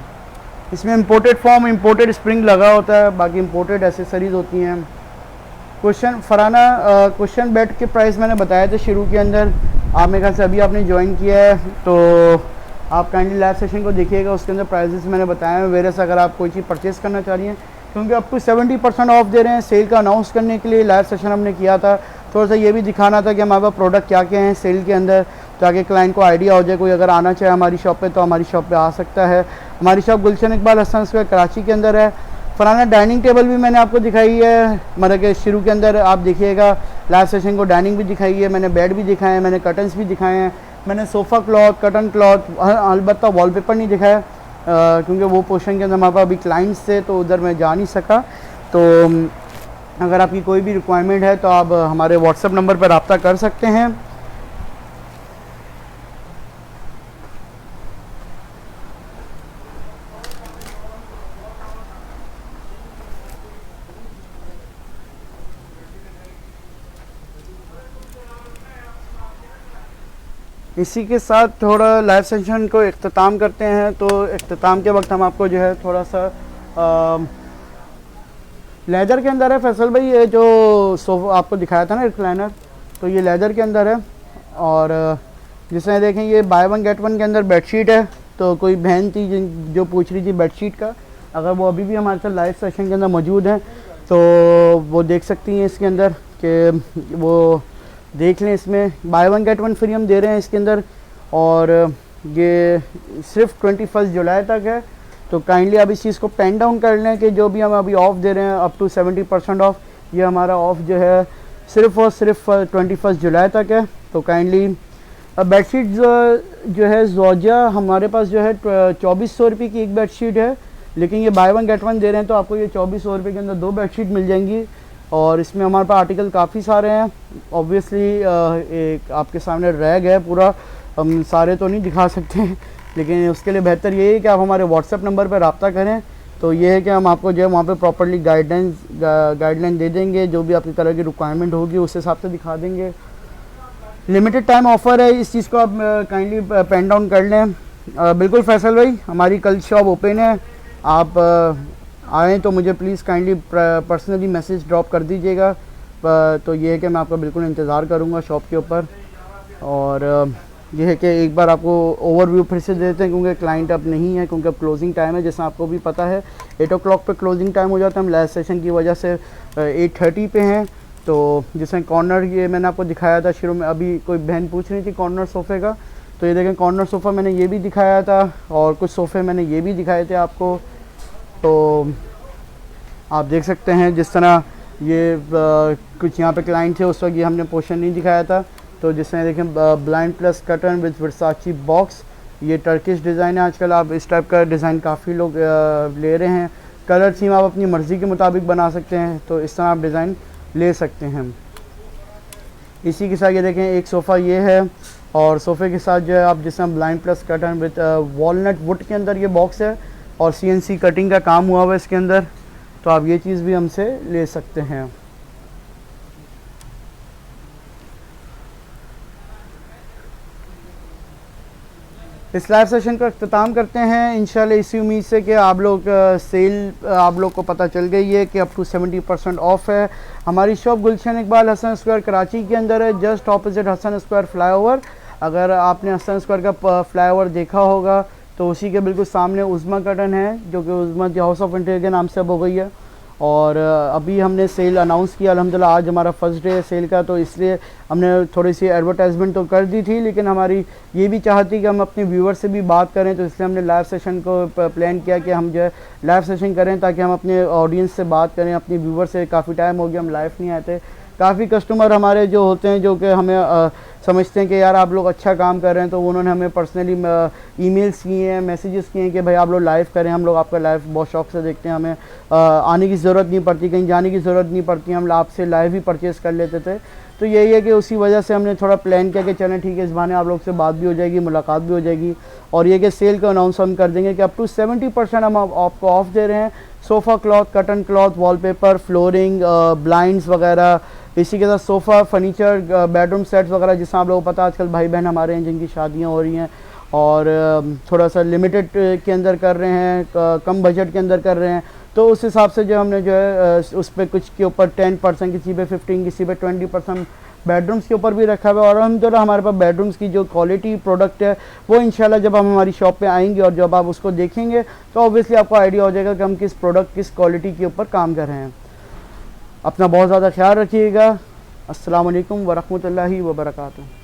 इसमें इंपोर्टेड फॉर्म, इंपोर्टेड स्प्रिंग लगा होता है, बाकी इंपोर्टेड एसेसरीज होती हैं। क्वेश्चन फराना, क्वेश्चन बेड के प्राइस मैंने बताया था शुरू के अंदर, आप मेरे ख्याल से अभी आपने ज्वाइन किया है तो आप काइंडली लाइव सेशन को देखिएगा, उसके अंदर प्राइसेस मैंने बताए हैं। वेरस अगर आप कोई चीज़ परचेज़ करना चाह रही हैं, क्योंकि अप टू 70% ऑफ दे रहे हैं, सेल का अनाउंस करने के लिए लाइव सेशन हमने किया था। थोड़ा सा ये भी दिखाना था कि हमारे पास प्रोडक्ट क्या क्या हैं सेल के अंदर, ताकि क्लाइंट को आइडिया हो जाए। कोई अगर आना चाहे हमारी शॉप पे तो हमारी शॉप पे आ सकता है। हमारी शॉप गुलशन इकबाल हसन स्क्वायर कराची के अंदर है। फलाना डाइनिंग टेबल भी मैंने आपको दिखाई है, मतलब कि शुरू के अंदर आप देखिएगा लाइव सेशन को डाइनिंग भी दिखाई है, मैंने बेड भी दिखाए हैं, मैंने कर्टन्स भी दिखाए हैं, मैंने सोफ़ा क्लॉथ, कर्टन क्लॉथ, अलबत्ता वॉलपेपर नहीं दिखाया क्योंकि वो पोर्शन के अंदर हमारे पास अभी क्लाइंट्स थे तो उधर मैं जा नहीं सका। तो अगर आपकी कोई भी रिक्वायरमेंट है तो आप हमारे व्हाट्सएप नंबर पर रब्ता कर सकते हैं। इसी के साथ थोड़ा लाइव सेशन को इख्तिताम करते हैं। तो इख्तिताम के वक्त हम आपको जो है थोड़ा सा लेदर के अंदर है फैसल भाई, ये जो सोफा आपको दिखाया था ना रिक्लाइनर, तो ये लेदर के अंदर है। और जिसमें देखें ये बाय वन गेट वन के अंदर बेडशीट है। तो कोई बहन थी जो पूछ रही थी बेडशीट का, अगर वो अभी भी हमारे साथ लाइव सेशन के अंदर मौजूद हैं तो वो देख सकती हैं इसके अंदर कि वो देख लें। इसमें bye one get one free हम दे रहे हैं इसके अंदर, और ये सिर्फ 21 जुलाई तक है। तो काइंडली आप इस चीज़ को पेन डाउन कर लें कि जो भी हम अभी ऑफ़ दे रहे हैं अप टू 70% ऑफ, ये हमारा ऑफ़ जो है सिर्फ़ और सिर्फ 21 जुलाई तक है। तो काइंडली बेडशीट जो है जोजा हमारे पास जो है 2400 रुपये की एक बेडशीट है, लेकिन ये बाय वन गेट वन दे रहे हैं तो आपको ये 2400 रुपये के अंदर 2 बेडशीट मिल जाएंगी। और इसमें हमारे पास आर्टिकल काफ़ी सारे हैं। ऑब्वियसली एक आपके सामने रैग है पूरा, हम सारे तो नहीं दिखा सकते लेकिन उसके लिए बेहतर ये है कि आप हमारे व्हाट्सएप नंबर पर रब्ता करें। तो ये है कि हम आपको जो है वहाँ पे प्रॉपर्ली गाइडलाइन दे देंगे, जो भी आपकी तरह की रिक्वायरमेंट होगी उस हिसाब से दिखा देंगे। लिमिटेड टाइम ऑफ़र है, इस चीज़ को आप काइंडली पेन डाउन कर लें। बिल्कुल फैसल भाई, हमारी कल शॉप ओपन है, आप आएँ तो मुझे please kindly personally message drop कर दीजिएगा। तो ये है कि मैं आपका बिल्कुल इंतज़ार करूँगा शॉप के ऊपर। और ये है कि एक बार आपको ओवरव्यू फिर से देते हैं क्योंकि क्लाइंट अब नहीं है, क्योंकि अब क्लोजिंग टाइम है, जैसा आपको भी पता है 8 o'clock पे क्लोजिंग टाइम हो जाता है। हम लाइव सेशन की वजह से 8:30 पे हैं। तो जिसमें कॉर्नर ये मैंने आपको दिखाया था शुरू में, अभी कोई बहन पूछ रही थी कॉर्नर सोफ़े का, तो ये देखें कॉर्नर सोफ़ा मैंने ये भी दिखाया था और कुछ सोफ़े मैंने ये भी दिखाए थे आपको। तो आप देख सकते हैं जिस तरह ये कुछ यहाँ पे क्लाइंट थे उस वक्त ये हमने पोर्शन नहीं दिखाया था। तो जिसमें देखें blind plus curtain with Versace box, ये टर्किश डिज़ाइन है, आजकल आप इस टाइप का डिज़ाइन काफ़ी लोग ले रहे हैं। कलर थीम आप अपनी मर्ज़ी के मुताबिक बना सकते हैं, तो इस तरह आप डिज़ाइन ले सकते हैं। इसी के साथ ये देखें एक सोफ़ा ये है, और सोफ़े के साथ जो है आप जिस तरह blind plus curtain with walnut would के अंदर ये बॉक्स है, और CNC कटिंग का काम हुआ हुआ है इसके अंदर, तो आप ये चीज़ भी हमसे ले सकते हैं। इस लाइव सेशन का अख्ताम करते हैं इंशाल्लाह इसी उम्मीद से कि आप लोग सेल आप लोग को पता चल गई है कि अप टू 70% ऑफ है। हमारी शॉप गुलशन इकबाल हसन स्क्वायर कराची के अंदर है, just opposite Hasan square flyover. अगर आपने हसन स्क्वायर का फ्लाईओवर देखा होगा तो उसी के बिल्कुल सामने उज़्मा कर्टन है, जो कि उज़्मा दी हाउस ऑफ इंटीरियर के नाम से अब हो गई है। और अभी हमने सेल अनाउंस किया, अल्हम्दुलिल्लाह आज हमारा फर्स्ट डे है सेल का, तो इसलिए हमने थोड़ी सी एडवर्टाइजमेंट तो कर दी थी, लेकिन हमारी ये भी चाहती कि हम अपने व्यूवर से भी बात करें, तो इसलिए हमने लाइव सेशन को प्लान किया कि हम जो है लाइव सेशन करें ताकि हम अपने ऑडियंस से बात करें, अपने व्यूवर से। काफ़ी टाइम हो गया हम लाइव नहीं आते। काफ़ी कस्टमर हमारे जो होते हैं जो कि हमें समझते हैं कि यार आप लोग अच्छा काम कर रहे हैं, तो उन्होंने हमें पर्सनली ईमेल्स किए हैं, मैसेजेस किए हैं कि भाई आप लोग लाइव करें, हम लोग आपका लाइव बहुत शौक से देखते हैं, हमें आने की ज़रूरत नहीं पड़ती, कहीं जाने की ज़रूरत नहीं पड़ती, हम आपसे लाइव ही परचेज़ कर लेते थे। तो यही है कि उसी वजह से हमने थोड़ा प्लान किया कि चलें ठीक है, इस बहाने आप लोग से बात भी हो जाएगी, मुलाकात भी हो जाएगी। और ये कि सेल का अनाउंस हम कर देंगे कि अप टू 70% हम आपको ऑफ दे रहे हैं। Sofa cloth, curtain cloth, wallpaper, flooring, blinds वगैरह, इसी के साथ सोफ़ा, फर्नीचर, बेडरूम सेट्स वगैरह, जिससे आप लोगों को पता है आजकल भाई बहन हमारे हैं जिनकी शादियां हो रही हैं और थोड़ा सा लिमिटेड के अंदर कर रहे हैं, कम बजट के अंदर कर रहे हैं, तो उस हिसाब से जो हमने जो है उस पर कुछ के ऊपर 10%, किसी पे 15%, किसी पे 20% बेडरूम्स के ऊपर भी रखा हुआ है। और अल्हम्दुलिल्लाह हमारे पास बेडरूम्स की जो क्वालिटी प्रोडक्ट है वो इंशाल्लाह जब हम हमारी शॉप पे आएंगे और जब आप उसको देखेंगे तो ऑब्वियसली आपको आइडिया हो जाएगा कि हम किस प्रोडक्ट, किस क्वालिटी के ऊपर काम कर रहे हैं। अपना बहुत ज़्यादा ख्याल रखिएगा। अस्सलाम वालेकुम वरहमतुल्लाहि वबरकातुहू।